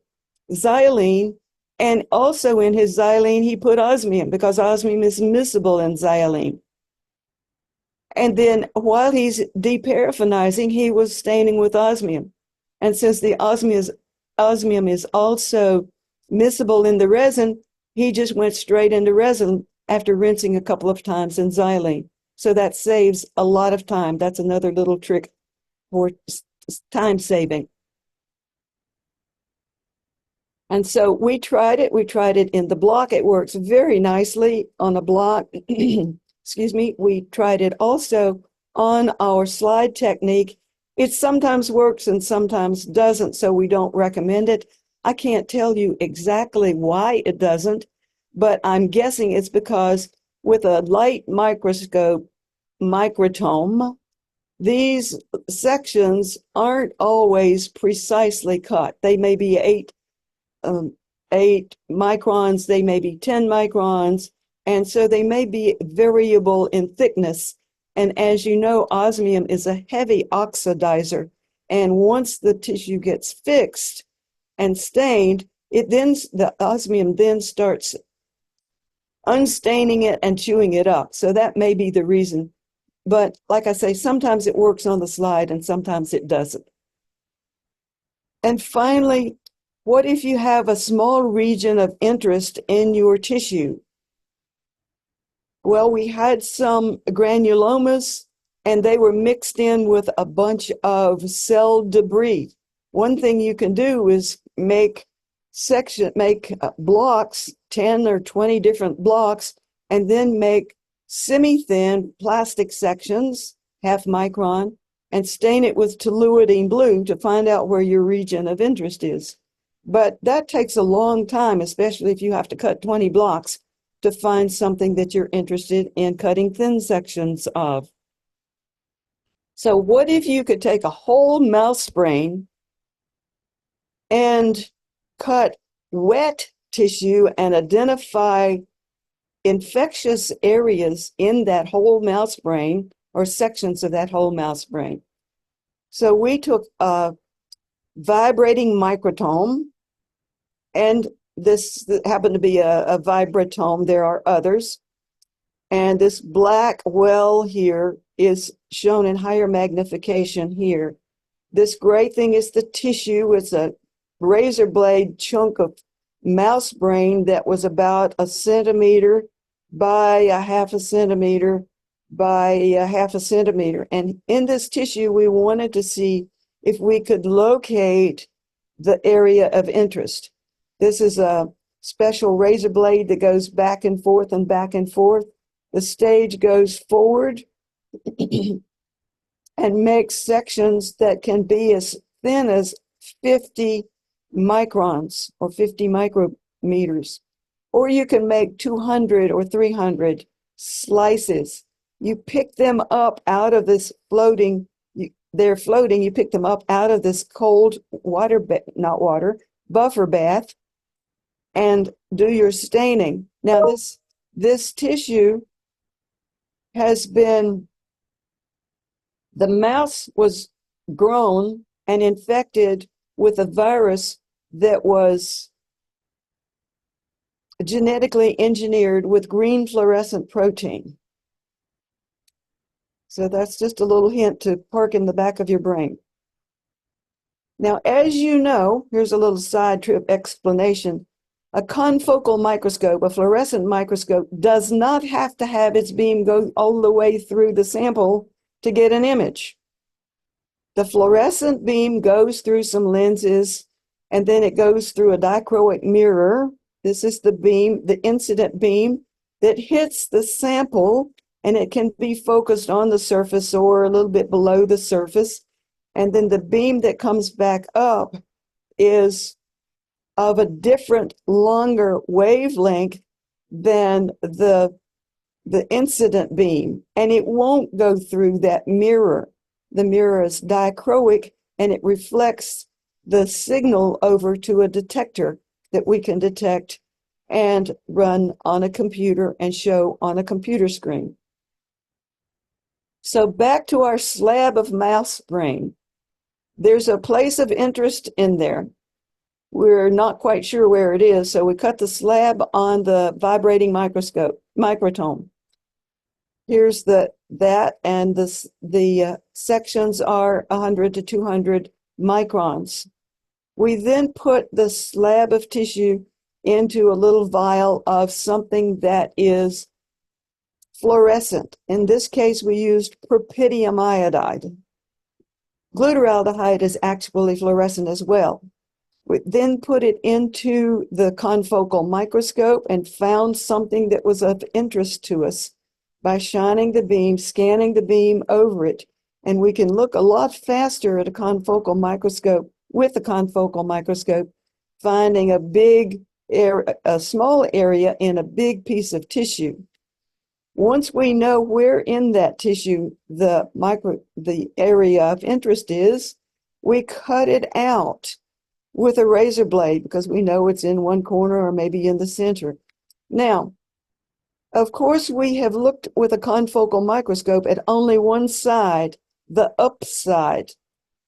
xylene, and also in his xylene, he put osmium because osmium is miscible in xylene. And then while he's deparaffinizing, he was staining with osmium. And since the osmium is also miscible in the resin, he just went straight into resin after rinsing a couple of times in xylene. So that saves a lot of time. That's another little trick for time saving. And so we tried it. We tried it in the block. It works very nicely on a block. Excuse me. We tried it also on our slide technique. It sometimes works and sometimes doesn't, so we don't recommend it. I can't tell you exactly why it doesn't, but I'm guessing it's because with a light microscope microtome, these sections aren't always precisely cut. They may be 8 microns, they may be 10 microns, and so they may be variable in thickness. And as you know, osmium is a heavy oxidizer, and once the tissue gets fixed and stained, the osmium then starts unstaining it and chewing it up. So that may be the reason. But like I say, sometimes it works on the slide and sometimes it doesn't. And finally, what if you have a small region of interest in your tissue? Well, we had some granulomas and they were mixed in with a bunch of cell debris. One thing you can do is make blocks, 10 or 20 different blocks, and then make semi-thin plastic sections, half micron, and stain it with toluidine blue to find out where your region of interest is. But that takes a long time, especially if you have to cut 20 blocks to find something that you're interested in cutting thin sections of. So what if you could take a whole mouse brain and cut wet tissue and identify infectious areas in that whole mouse brain or sections of that whole mouse brain? So we took a vibrating microtome, and this happened to be a vibratome. There are others. And this black well here is shown in higher magnification here. This gray thing is the tissue. It's a razor blade chunk of mouse brain that was about 1 centimeter by 1/2 centimeter by 1/2 centimeter. And in this tissue, we wanted to see if we could locate the area of interest. This is a special razor blade that goes back and forth and back and forth. The stage goes forward and makes sections that can be as thin as 50 microns or 50 micrometers. Or you can make 200 or 300 slices. You pick them up out of this floating, they're floating, you pick them up out of this cold buffer bath, and do your staining. Now this tissue has been, the mouse was grown and infected with a virus that was genetically engineered with green fluorescent protein. So that's just a little hint to park in the back of your brain. Now, as you know, here's a little side trip explanation. A confocal microscope, a fluorescent microscope, does not have to have its beam go all the way through the sample to get an image. The fluorescent beam goes through some lenses, and then it goes through a dichroic mirror. This is the beam, the incident beam that hits the sample, and it can be focused on the surface or a little bit below the surface. And then the beam that comes back up is of a different, longer wavelength than the incident beam, and it won't go through that mirror. The mirror is dichroic, and it reflects the signal over to a detector that we can detect and run on a computer and show on a computer screen. So back to our slab of mouse brain. There's a place of interest in there. We're not quite sure where it is, so we cut the slab on the vibrating microscope, microtome. Here's that, and the sections are 100 to 200 microns. We then put the slab of tissue into a little vial of something that is fluorescent. In this case, we used propydium iodide. Glutaraldehyde is actually fluorescent as well. We then put it into the confocal microscope and found something that was of interest to us by shining the beam, scanning the beam over it. And we can look a lot faster at a confocal microscope with a confocal microscope, finding a small area in a big piece of tissue. Once we know where in that tissue the area of interest is, we cut it out with a razor blade because we know it's in one corner or maybe in the center. Now, of course, we have looked with a confocal microscope at only one side, the upside,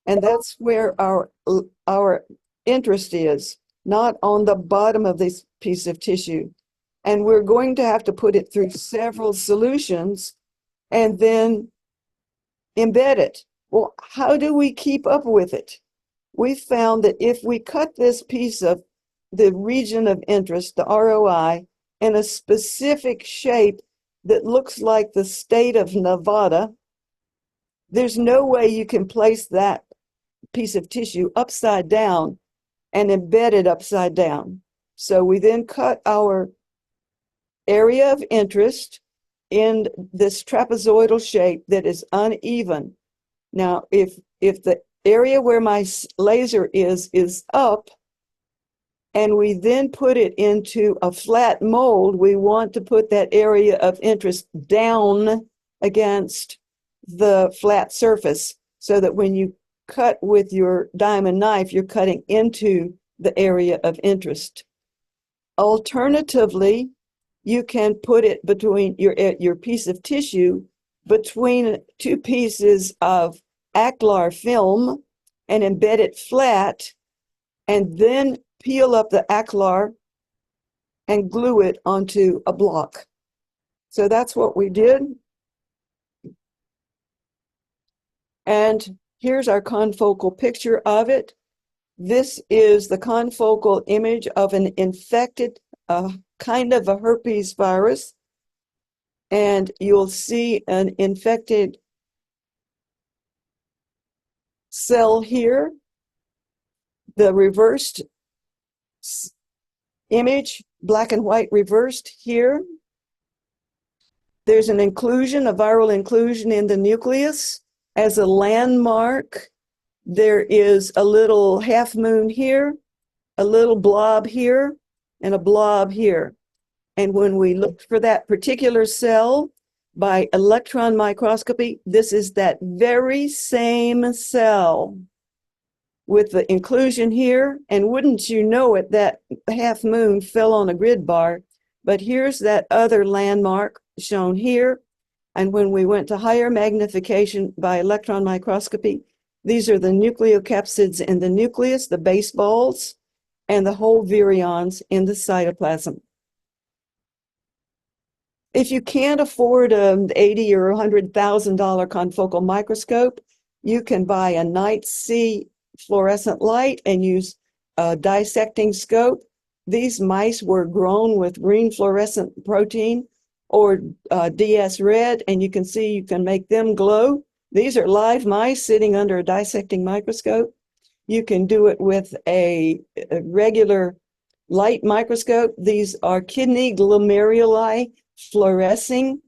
and that's where our interest is, not on the bottom of this piece of tissue. And we're going to have to put it through several solutions and then embed it. Well, how do we keep up with it? We found that if we cut this piece of the region of interest, the ROI, in a specific shape that looks like the state of Nevada, there's no way you can place that piece of tissue upside down and embed it upside down. So we then cut our area of interest in this trapezoidal shape that is uneven. Now, if the area where my laser is up, and we then put it into a flat mold, we want to put that area of interest down against the flat surface so that when you cut with your diamond knife, you're cutting into the area of interest. Alternatively, you can put it between your piece of tissue between two pieces of Aclar film and embed it flat, and then peel up the Aclar and glue it onto a block. So that's what we did. And here's our confocal picture of it. This is the confocal image of an infected kind of a herpes virus. And you'll see an infected cell here. The reversed image, black and white reversed here. There's an inclusion, a viral inclusion in the nucleus as a landmark. There is a little half moon here, a little blob here, and a blob here. And when we looked for that particular cell by electron microscopy, this is that very same cell with the inclusion here. And wouldn't you know it, that half moon fell on a grid bar. But here's that other landmark shown here. And when we went to higher magnification by electron microscopy, these are the nucleocapsids in the nucleus, the baseballs, and the whole virions in the cytoplasm. If you can't afford an $80,000 or $100,000 confocal microscope, you can buy a night C fluorescent light and use a dissecting scope. These mice were grown with green fluorescent protein or DS red, and you can see you can make them glow. These are live mice sitting under a dissecting microscope. You can do it with a regular light microscope. These are kidney glomeruli fluorescing,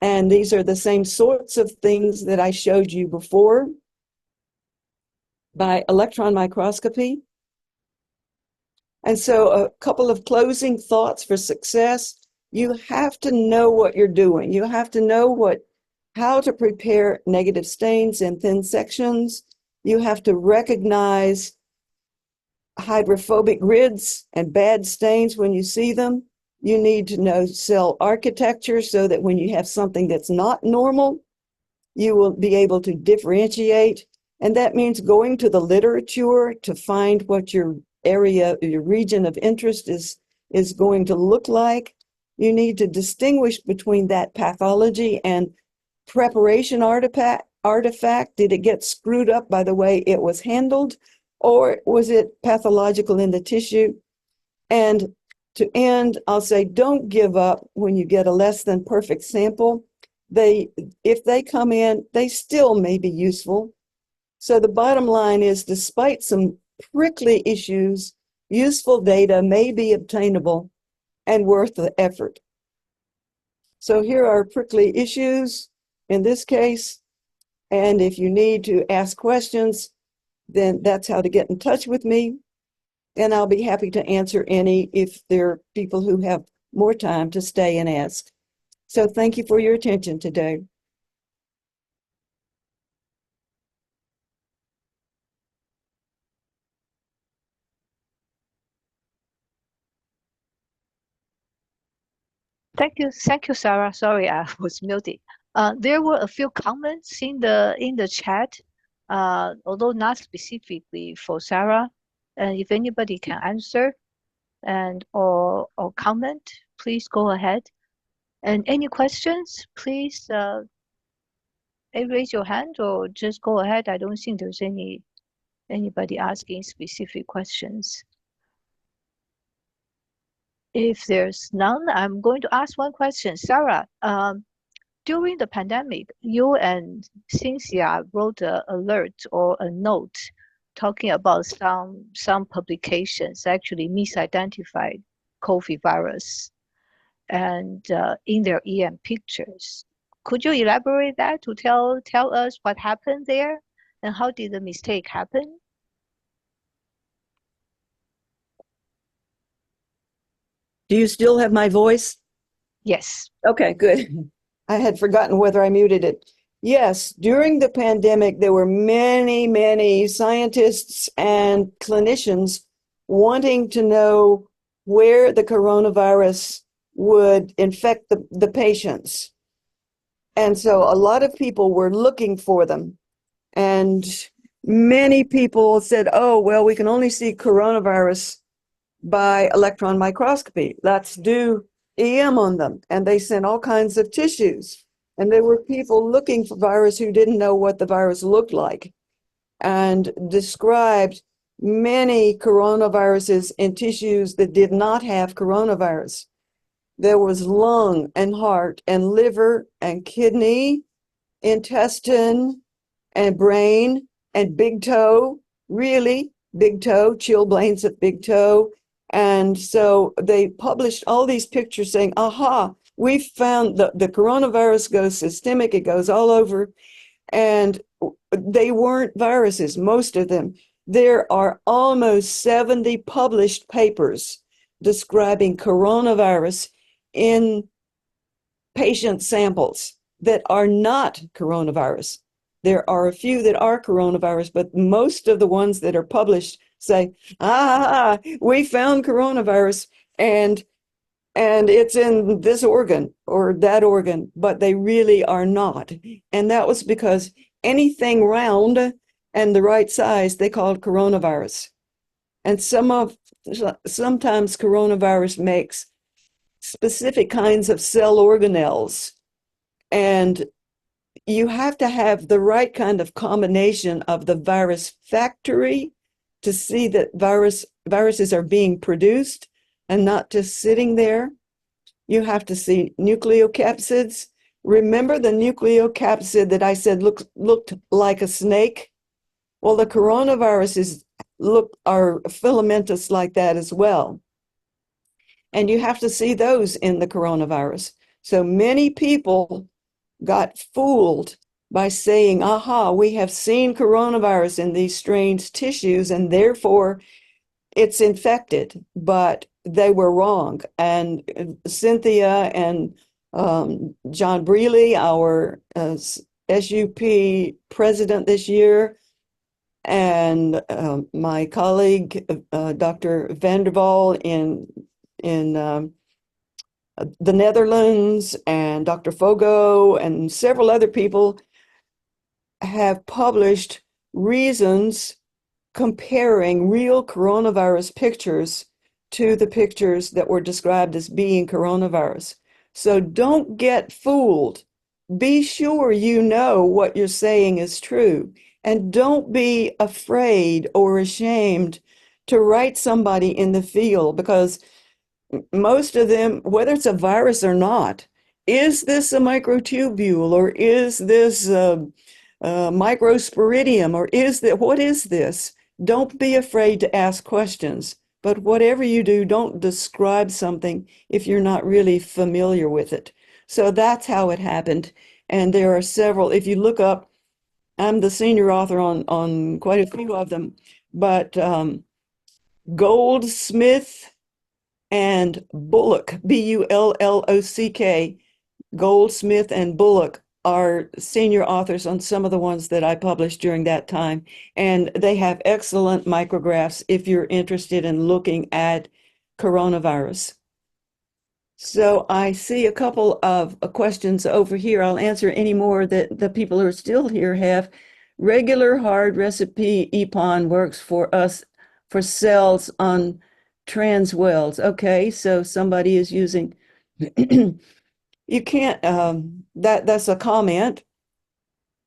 and these are the same sorts of things that I showed you before by electron microscopy. And so a couple of closing thoughts for success. You have to know what you're doing. You have to know how to prepare negative stains in thin sections. You have to recognize hydrophobic grids and bad stains when you see them. You need to know cell architecture so that when you have something that's not normal, you will be able to differentiate. And that means going to the literature to find what your area, your region of interest is going to look like. You need to distinguish between that pathology and preparation artifact. Did it get screwed up by the way it was handled, or was it pathological in the tissue? And to end, I'll say, don't give up when you get a less than perfect sample. If they come in, they still may be useful. So the bottom line is, despite some prickly issues, useful data may be obtainable and worth the effort. So here are prickly issues in this case. And if you need to ask questions, then that's how to get in touch with me. And I'll be happy to answer any if there are people who have more time to stay and ask. So thank you for your attention today. Thank you, Sarah. Sorry, I was muted. There were a few comments in the chat, although not specifically for Sarah. And if anybody can answer or comment, please go ahead. And any questions, please raise your hand or just go ahead. I don't think there's anybody asking specific questions. If there's none, I'm going to ask one question. Sarah, during the pandemic, you and Cynthia wrote an alert or a note talking about some publications actually misidentified COVID virus and in their EM pictures. Could you elaborate that to tell us what happened there and how did the mistake happen? Do you still have my voice? Yes. Okay, good. I had forgotten whether I muted it. Yes, during the pandemic, there were many, many scientists and clinicians wanting to know where the coronavirus would infect the patients. And so a lot of people were looking for them. And many people said, oh, well, we can only see coronavirus by electron microscopy. Let's do EM on them. And they sent all kinds of tissues. And there were people looking for virus who didn't know what the virus looked like and described many coronaviruses in tissues that did not have coronavirus. There was lung and heart and liver and kidney, intestine and brain and big toe, really big toe, chilblains of big toe. And so they published all these pictures saying, aha, we found the coronavirus goes systemic, it goes all over. And they weren't viruses, most of them. There are almost 70 published papers describing coronavirus in patient samples that are not coronavirus. There are a few that are coronavirus, but most of the ones that are published say, we found coronavirus and it's in this organ or that organ, but they really are not. And that was because anything round and the right size, they called coronavirus. And sometimes coronavirus makes specific kinds of cell organelles. And you have to have the right kind of combination of the virus factory to see that viruses are being produced and not just sitting there. You have to see nucleocapsids. Remember the nucleocapsid that I said looked like a snake? Well, the coronaviruses are filamentous like that as well. And you have to see those in the coronavirus. So many people got fooled by saying, aha, we have seen coronavirus in these strange tissues and therefore it's infected, but they were wrong. And Cynthia and John Brealey, our SUP president this year, and my colleague, Dr. van der Waal in the Netherlands, and Dr. Fogo, and several other people have published reasons comparing real coronavirus pictures to the pictures that were described as being coronavirus. So don't get fooled. Be sure you know what you're saying is true. And don't be afraid or ashamed to write somebody in the field, because most of them, whether it's a virus or not, is this a microtubule, or is this microsporidium, or what is this? Don't be afraid to ask questions. But whatever you do, don't describe something if you're not really familiar with it. So that's how it happened. And there are several. If you look up, I'm the senior author on quite a few of them, but Goldsmith and Bullock, Bullock, Goldsmith and Bullock are senior authors on some of the ones that I published during that time. And they have excellent micrographs if you're interested in looking at coronavirus. So I see a couple of questions over here. I'll answer any more that the people who are still here have. Regular hard recipe EPON works for us for cells on trans wells. Okay, so somebody is using, you can't, that's a comment.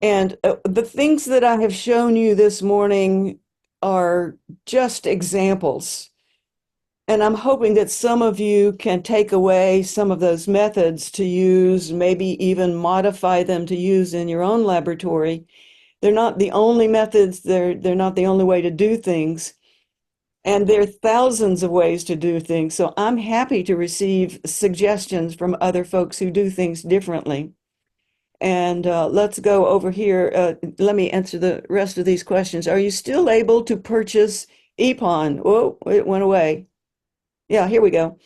And the things that I have shown you this morning are just examples. And I'm hoping that some of you can take away some of those methods to use, maybe even modify them to use in your own laboratory. They're not the only methods, they're not the only way to do things. And there are thousands of ways to do things. So I'm happy to receive suggestions from other folks who do things differently. And let's go over here. Let me answer the rest of these questions. Are you still able to purchase EPON? Oh, it went away. Yeah, here we go.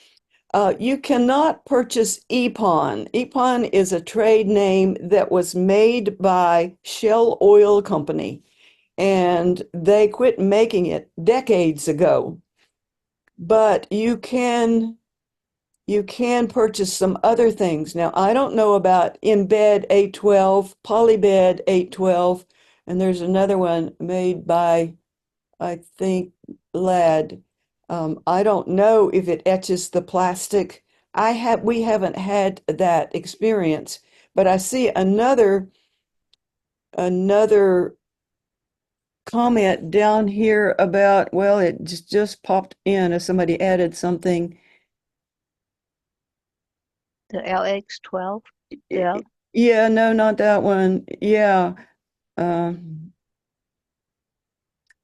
You cannot purchase EPON. EPON is a trade name that was made by Shell Oil Company, and they quit making it decades ago. But you can purchase some other things. Now, I don't know about Embed 812, Polybed 812, and there's another one made by, I think, Lad. I don't know if it etches the plastic. We haven't had that experience, but I see another comment down here about, well, it just popped in as somebody added something. The LX12. Yeah. Yeah, no, not that one. Yeah. Oh,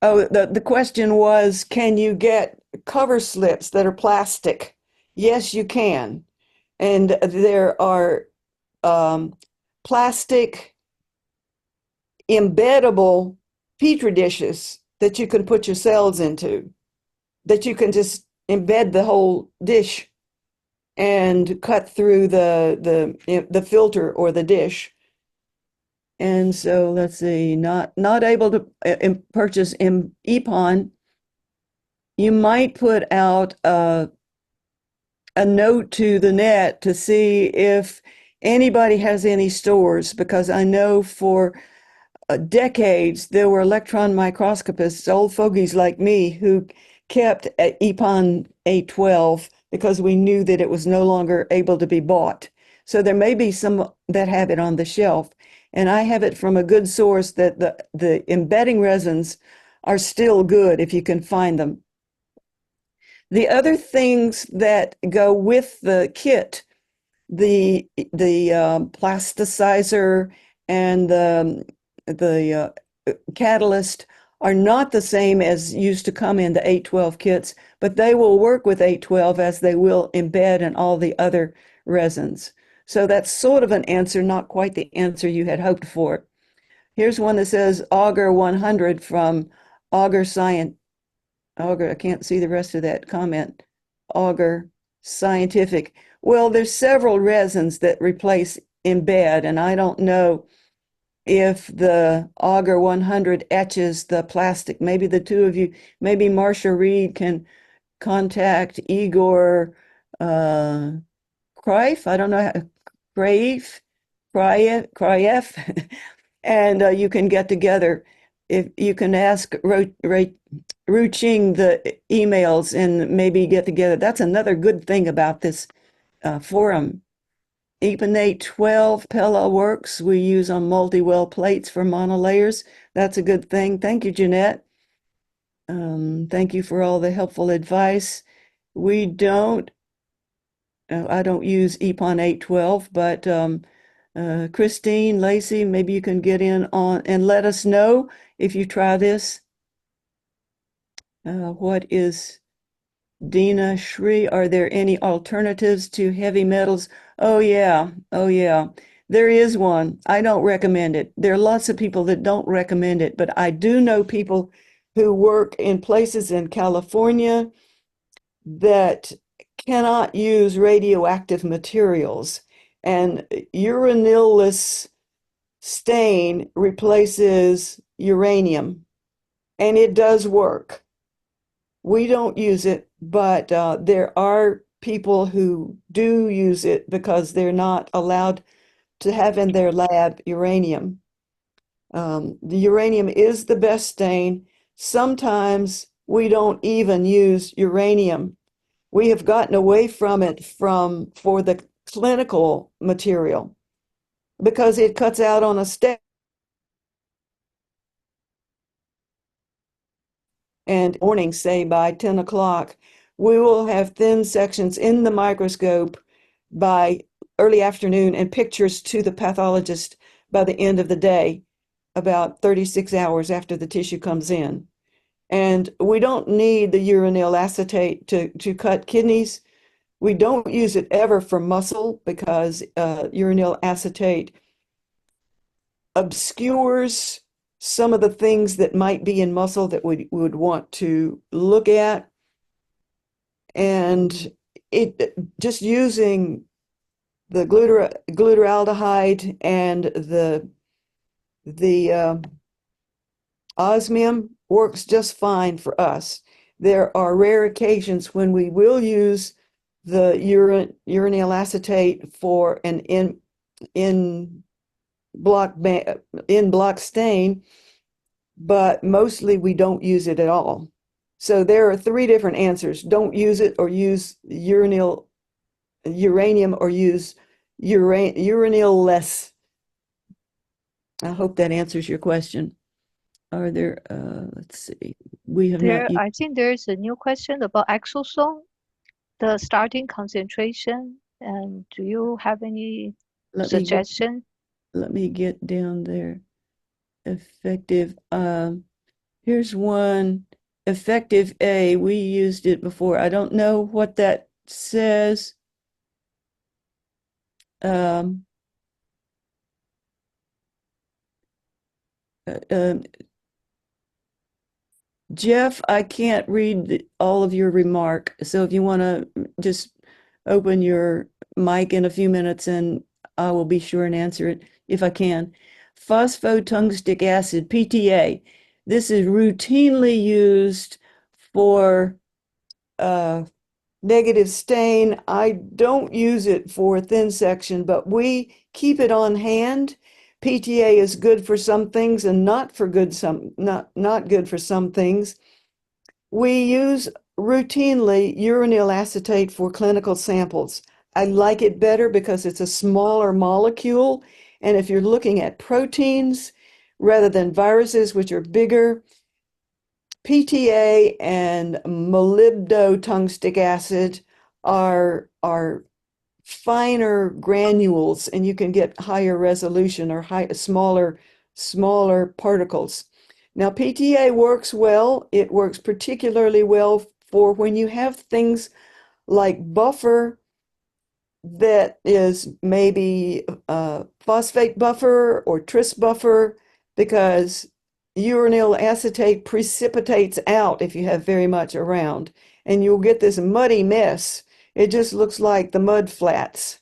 the question was, can you get cover slips that are plastic? Yes, you can. And there are plastic embeddable Petri dishes that you can put your cells into, that you can just embed the whole dish and cut through the filter or the dish. And so let's see, not able to purchase EPON. You might put out a note to the net to see if anybody has any stores, because I know for decades there were electron microscopists, old fogies like me, who kept EPON 812 because we knew that it was no longer able to be bought. So there may be some that have it on the shelf. And I have it from a good source that the embedding resins are still good if you can find them. The other things that go with the kit, the plasticizer and the catalyst are not the same as used to come in the 812 kits, but they will work with 812 as they will embed in all the other resins. So that's sort of an answer, not quite the answer you had hoped for. Here's one that says Auger 100 from Auger Science. Auger, I can't see the rest of that comment. Auger Scientific. Well, there's several resins that replace embed, and I don't know if the Auger 100 etches the plastic. Maybe the two of you, maybe Marcia Reed can contact Igor Kreif. I don't know, Kreif, and you can get together. If you can ask Ruching the emails and maybe get together. That's another good thing about this forum. Eponate 12 Pella works. We use on multi-well plates for monolayers. That's a good thing. Thank you, Jeanette. Thank you for all the helpful advice. I don't use Epon 812, but Christine, Lacey, maybe you can get in on and let us know if you try this. What is Dina Shri? Are there any alternatives to heavy metals? Oh yeah. There is one. I don't recommend it. There are lots of people that don't recommend it, but I do know people who work in places in California that cannot use radioactive materials, and uranilless stain replaces uranium, and it does work. We don't use it, but there are people who do use it because they're not allowed to have in their lab uranium. The uranium is the best stain. Sometimes we don't even use uranium. We have gotten away from it for the clinical material because it cuts out on a step. And morning, say by 10 o'clock, we will have thin sections in the microscope by early afternoon and pictures to the pathologist by the end of the day, about 36 hours after the tissue comes in. And we don't need the uranyl acetate to cut kidneys. We don't use it ever for muscle because uranyl acetate obscures some of the things that might be in muscle that we would want to look at. And it just using the glutaraldehyde and the osmium works just fine for us. There are rare occasions when we will use the uranyl acetate for an in block stain, but mostly we don't use it at all. So there are three different answers. Don't use it, or use uranium, or use uranyl less. I hope that answers your question. Are there, let's see, we have not used. I think there's a new question about exosome, the starting concentration, and do you have any suggestion? Let me get down there. Effective. Here's one. Effective A. We used it before. I don't know what that says. Jeff, I can't read all of your remark, so if you want to just open your mic in a few minutes and I will be sure and answer it if I can. Phosphotungstic acid, PTA. This is routinely used for negative stain. I don't use it for thin section, but we keep it on hand. PTA is good for some things and not good for some things. We use routinely uranyl acetate for clinical samples. I like it better because it's a smaller molecule. And if you're looking at proteins rather than viruses, which are bigger, PTA and molybdotungstic acid are finer granules, and you can get higher resolution or smaller particles. Now, PTA works well. It works particularly well for when you have things like buffer that is maybe phosphate buffer or tris buffer, because uranyl acetate precipitates out if you have very much around, and you'll get this muddy mess. It just looks like the mud flats.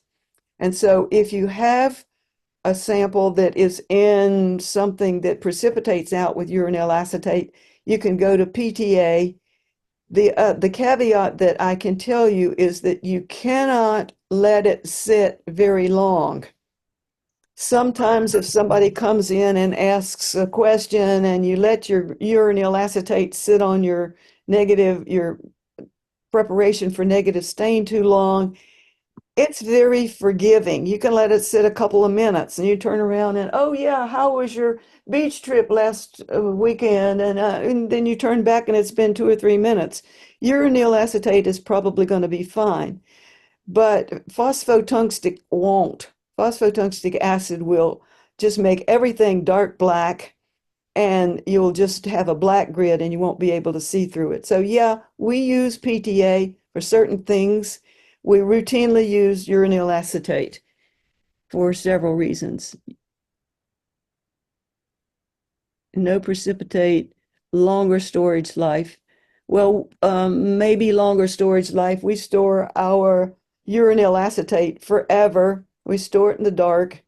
And so if you have a sample that is in something that precipitates out with uranyl acetate, you can go to PTA. The caveat that I can tell you is that you cannot let it sit very long. Sometimes if somebody comes in and asks a question and you let your uranyl acetate sit on your preparation for negative stain too long, it's very forgiving. You can let it sit a couple of minutes and you turn around and, oh yeah, how was your beach trip last weekend? And then you turn back and it's been 2 or 3 minutes. Uranyl acetate is probably going to be fine, but phosphotungstic won't. Phosphotungstic acid will just make everything dark black, and you'll just have a black grid and you won't be able to see through it. So yeah, we use PTA for certain things. We routinely use uranyl acetate for several reasons. No precipitate, longer storage life. Well, maybe longer storage life. We store our uranyl acetate forever. We store it in the dark,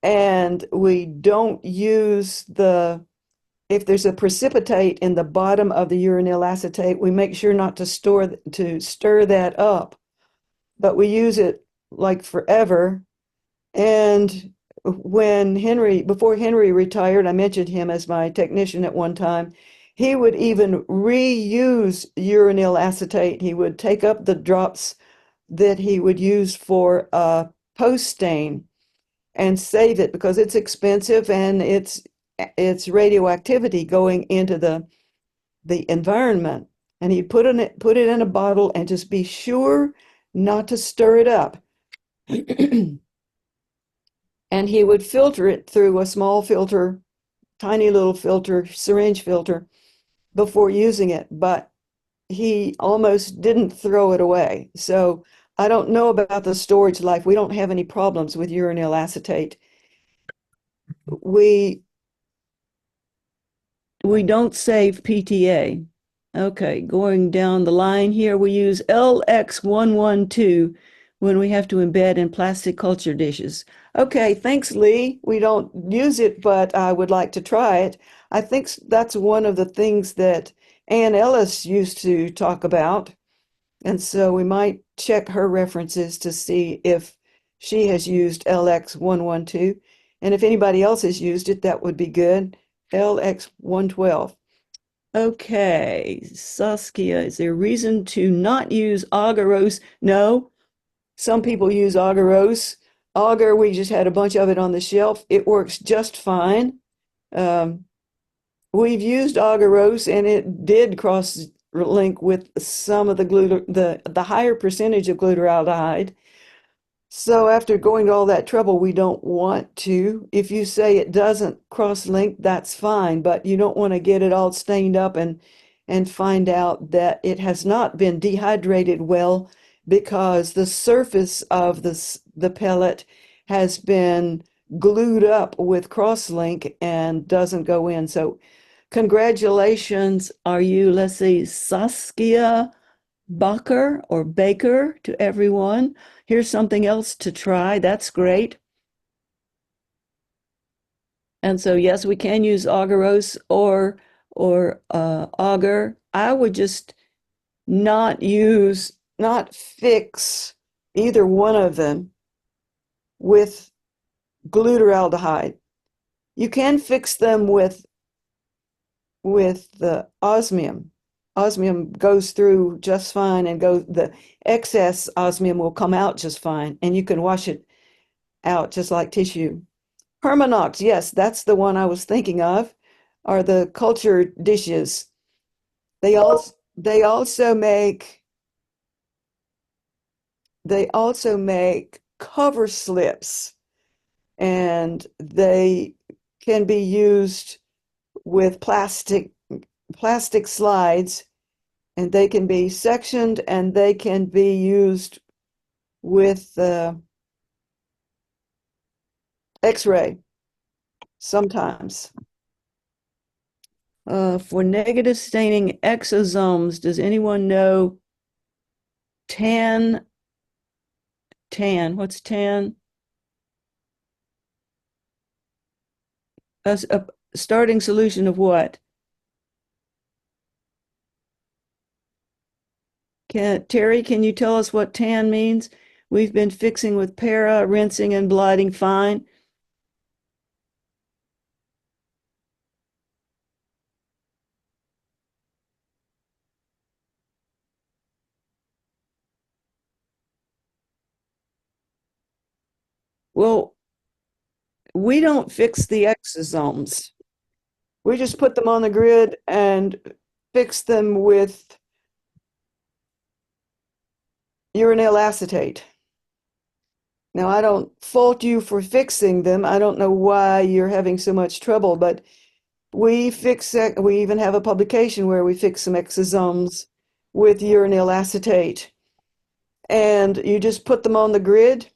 and we don't use if there's a precipitate in the bottom of the uranyl acetate, we make sure not to stir that up, but we use it like forever. And before Henry retired, I mentioned him as my technician at one time. He would even reuse uranyl acetate. He would take up the drops that he would use for a post stain and save it, because it's expensive and it's radioactivity going into the environment. And he'd put it in a bottle and just be sure not to stir it up. And he would filter it through a small filter, tiny little filter, syringe filter, before using it. But he almost didn't throw it away. So I don't know about the storage life. We don't have any problems with uranyl acetate. We don't save PTA. Okay, going down the line here, we use LX112 when we have to embed in plastic culture dishes. Okay, thanks, Lee. We don't use it, but I would like to try it. I think that's one of the things that Ann Ellis used to talk about. And so we might check her references to see if she has used LX112. And if anybody else has used it, that would be good. LX112. Okay, Saskia, is there a reason to not use agarose? No, some people use agarose. Agar, we just had a bunch of it on the shelf. It works just fine. We've used agarose, and it did cross-link with some of the higher percentage of glutaraldehyde. So after going to all that trouble, we don't want to. If you say it doesn't cross-link, that's fine, but you don't want to get it all stained up and find out that it has not been dehydrated well, because the surface of the pellet has been glued up with cross-link and doesn't go in. So congratulations. Are you, let's see, Saskia Baker to everyone. Here's something else to try. That's great. And so, yes, we can use agarose or agar. I would just not fix either one of them with glutaraldehyde. You can fix them with the osmium, osmium goes through just fine, and the excess osmium will come out just fine, and you can wash it out just like tissue. Permanox, yes, that's the one I was thinking of, are the culture dishes. They also make cover slips, and they can be used with plastic slides, and they can be sectioned, and they can be used with X-ray sometimes. For negative staining exosomes, does anyone know tan? What's tan? A starting solution of what? Terry, can you tell us what tan means? We've been fixing with para, rinsing, and blotting fine. Well, we don't fix the exosomes. We just put them on the grid and fix them with uranyl acetate. Now, I don't fault you for fixing them. I don't know why you're having so much trouble, but we fix it. We even have a publication where we fix some exosomes with uranyl acetate. And you just put them on the grid,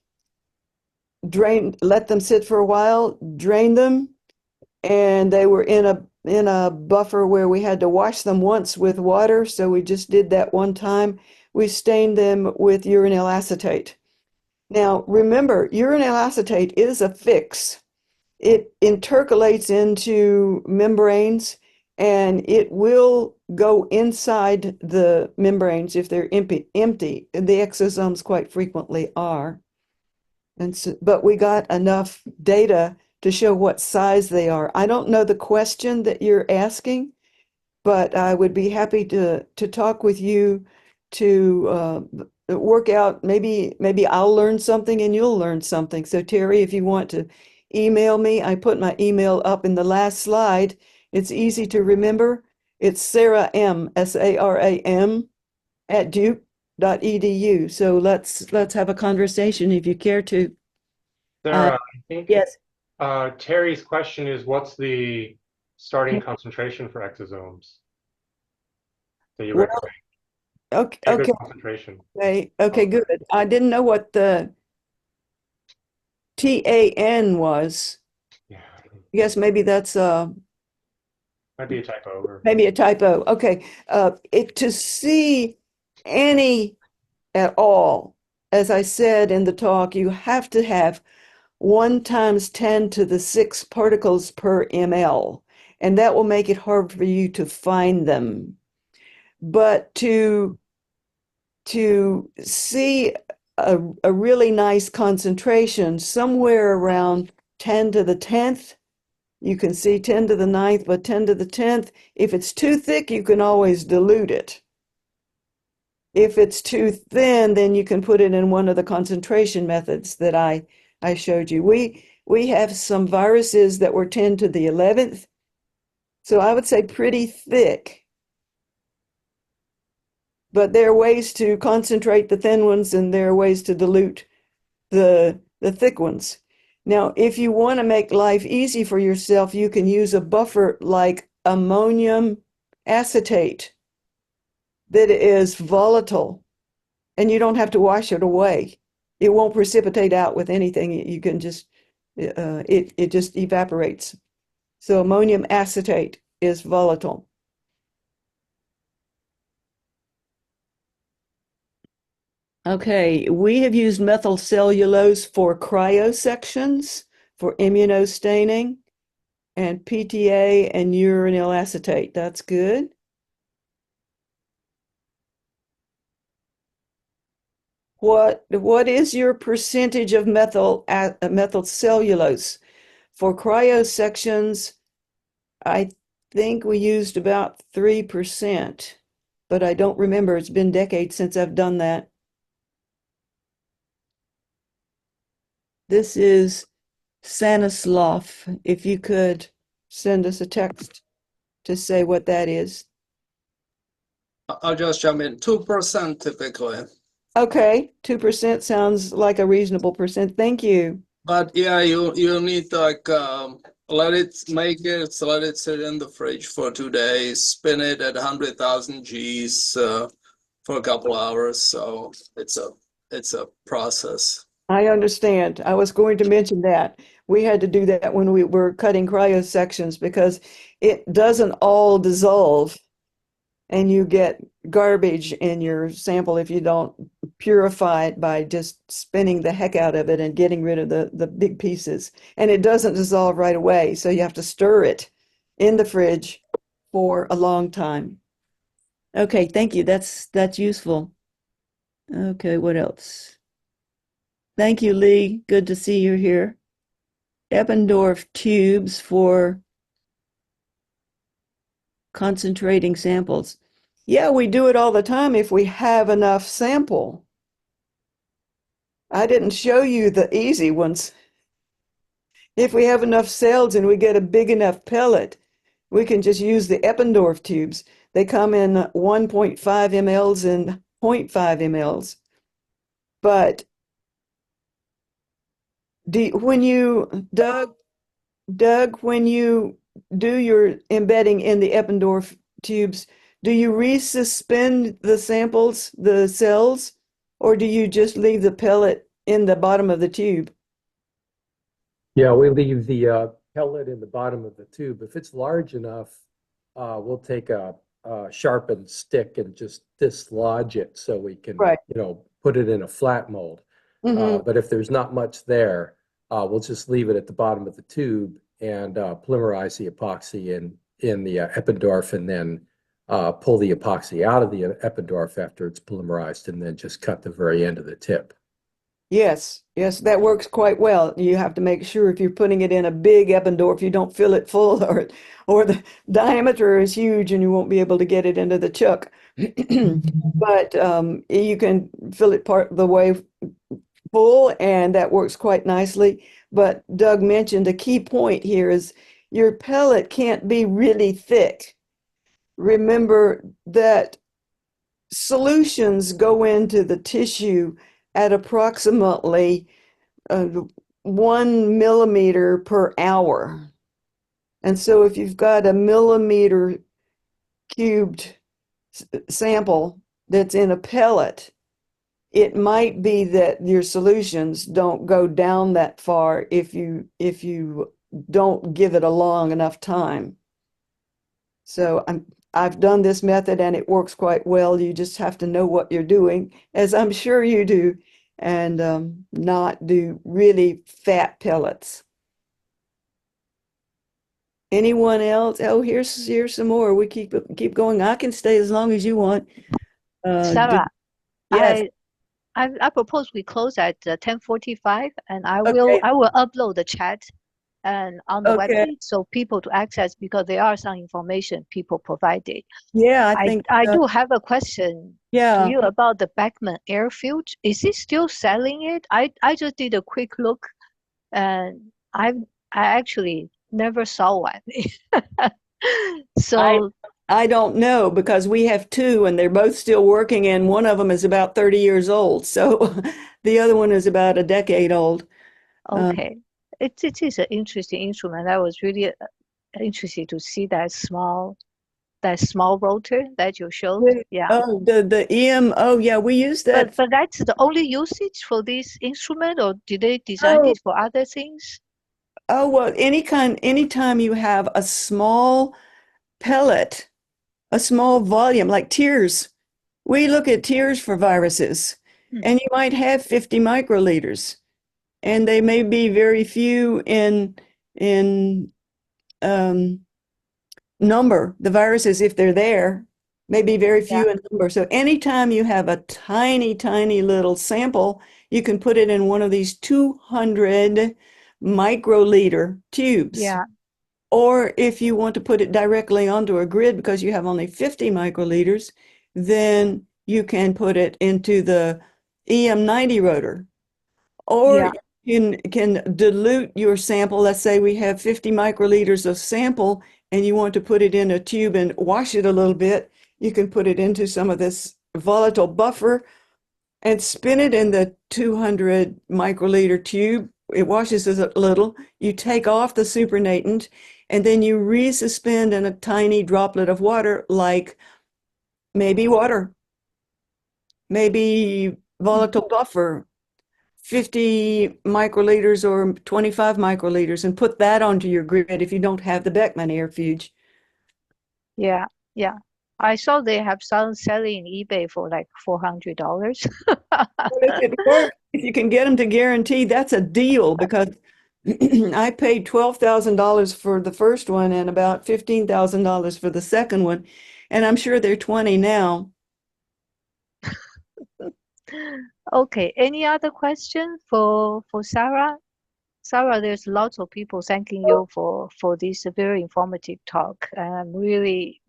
let them sit for a while, drain them, and they were in a buffer where we had to wash them once with water, so we just did that one time. We stained them with uranyl acetate. Now, remember, uranyl acetate is a fix. It intercalates into membranes, and it will go inside the membranes if they're empty. And the exosomes quite frequently are. But we got enough data to show what size they are. I don't know the question that you're asking, but I would be happy to talk with you to work out. Maybe I'll learn something and you'll learn something. So Terry, if you want to email me, I put my email up in the last slide. It's easy to remember. It's Sara M, SARAM at duke.edu. So let's have a conversation if you care to. Sarah, I think Yes. Terry's question is, what's the starting concentration for exosomes that you Well, recommend? okay, A good okay, concentration. okay, good. I didn't know what the TAN was. Yeah, Yes, maybe that's might be a typo. Or... maybe a typo. Okay. To see any at all, as I said in the talk, you have to have 1 times 10 to the 6 particles per ml, and that will make it hard for you to find them. But to see a really nice concentration somewhere around 10 to the 10th, you can see 10 to the 9th, but 10 to the 10th, if it's too thick, you can always dilute it. If it's too thin, then you can put it in one of the concentration methods that I showed you. We have some viruses that were 10 to the 11th, so I would say pretty thick. But there are ways to concentrate the thin ones, and there are ways to dilute the thick ones. Now, if you want to make life easy for yourself, you can use a buffer like ammonium acetate that is volatile, and you don't have to wash it away. It won't precipitate out with anything. You can just, it just evaporates. So ammonium acetate is volatile. Okay, we have used methyl cellulose for cryosections, for immunostaining, and PTA and uranyl acetate. That's good. What is your percentage of methyl cellulose? For cryosections, I think we used about 3%. but I don't remember. It's been decades since I've done that. This is Stanislav. If you could send us a text to say what that is. I'll just jump in. 2% typically. Okay, 2% sounds like a reasonable percent. Thank you. But yeah, you need like let it sit in the fridge for 2 days, spin it at 100,000 Gs for a couple hours. So it's a process. I understand. I was going to mention that. We had to do that when we were cutting cryo sections because it doesn't all dissolve and you get garbage in your sample if you don't purify it by just spinning the heck out of it and getting rid of the big pieces. And it doesn't dissolve right away, so you have to stir it in the fridge for a long time. Okay, thank you. That's useful. Okay, what else? Thank you, Lee. Good to see you here. Eppendorf tubes for concentrating samples. Yeah, we do it all the time if we have enough sample. I didn't show you the easy ones. If we have enough cells and we get a big enough pellet, we can just use the Eppendorf tubes. They come in 1.5 mLs and 0.5 mLs. But when you, Doug, when you do your embedding in the Eppendorf tubes, do you resuspend the samples, the cells, or do you just leave the pellet in the bottom of the tube? Yeah, we leave the pellet in the bottom of the tube. If it's large enough, we'll take a sharpened stick and just dislodge it so we can, Right. Put it in a flat mold. But if there's not much there, we'll just leave it at the bottom of the tube and polymerize the epoxy in the Eppendorf and then pull the epoxy out of the Eppendorf after it's polymerized and then just cut the very end of the tip. Yes, that works quite well. You have to make sure if you're putting it in a big Eppendorf, you don't fill it full or the diameter is huge and you won't be able to get it into the chuck. But you can fill it part of the way full and that works quite nicely. But Doug mentioned a key point here is your pellet can't be really thick. Remember that solutions go into the tissue at approximately 1 millimeter per hour. And so if you've got a millimeter cubed sample that's in a pellet, it might be that your solutions don't go down that far if you don't give it a long enough time. So I've done this method and it works quite well. You just have to know what you're doing, as I'm sure you do, and not do really fat pellets. Anyone else? Oh, here's some more. We keep going. I can stay as long as you want. Sara, yes. I propose we close at 10:45, and I Okay. will upload the chat and on the Okay. webpage so people to access because there are some information people provided. Yeah, I think I do have a question to yeah. you about the Beckman airfield. Is he still selling it? I just did a quick look, and I actually never saw one. So I don't know because we have two and they're both still working and one of them is about 30 years old. So the other one is about a decade old. okay, it is an interesting instrument. I was really interested to see that small rotor that you showed. Yeah. Oh, the EM. Oh, yeah, we use that. But that's the only usage for this instrument, or did they design it for other things? Oh, well, anytime you have a small pellet, a small volume, like tears. We look at tears for viruses, and you might have 50 microliters, and they may be very few in number. The viruses, if they're there, may be very few in number. So anytime you have a tiny, tiny little sample, you can put it in one of these 200 microliter tubes. Yeah. Or if you want to put it directly onto a grid because you have only 50 microliters, then you can put it into the EM90 rotor. Or Yeah. you can dilute your sample. Let's say we have 50 microliters of sample and you want to put it in a tube and wash it a little bit. You can put it into some of this volatile buffer and spin it in the 200 microliter tube. It washes a little. You take off the supernatant and then you resuspend in a tiny droplet of water, like maybe water, maybe volatile buffer, 50 microliters or 25 microliters, and put that onto your grid if you don't have the Beckman airfuge. Yeah, yeah. I saw they have some selling eBay for like $400. But if it works, if you can get them to guarantee, that's a deal, because I paid $12,000 for the first one and about $15,000 for the second one, and I'm sure they're 20 now. Okay, any other question for Sarah? Sarah, there's lots of people thanking you for this very informative talk. And I'm really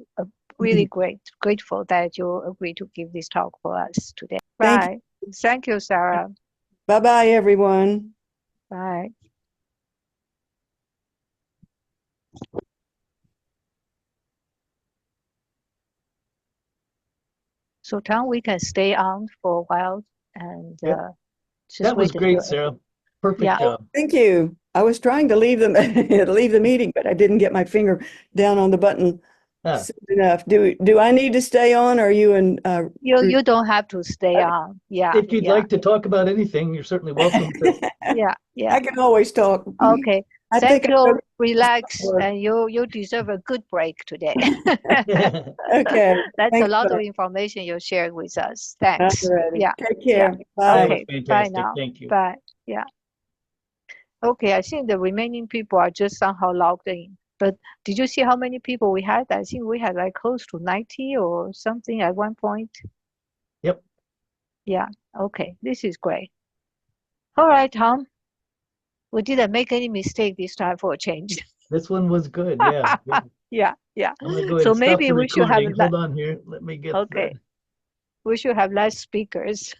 grateful that you agreed to give this talk for us today. Thank Bye. Thank you, Sarah. Bye-bye, everyone. Bye. So Tom, we can stay on for a while and Yep. just That was wait great, until Sarah. Perfect Yeah. job. Thank you. I was trying to leave them leave the meeting, but I didn't get my finger down on the button Ah. soon enough. Do I need to stay on? Or are you in? you don't have to stay on. Yeah. If you'd yeah. like to talk about anything, you're certainly welcome to. Yeah. Yeah. I can always talk. Okay. I Thank think you. I Relax, work. and you deserve a good break today. Okay. That's a Thanks, lot of bye. information you shared with us. Thanks. Alrighty. Yeah. Take Yeah. care. Bye. That was Okay. Bye fantastic. now. Thank you. Bye. Yeah. Okay. I think the remaining people are just somehow logged in. But did you see how many people we had? I think we had like close to 90 or something at one point. Yep. Yeah. Okay. This is great. All right, Tom. We didn't make any mistake this time for a change. This one was good. Yeah. Yeah. Yeah. Yeah. I'm gonna go ahead So and stop maybe the we should have recording. Hold on here. Let me get okay. the We should have less speakers.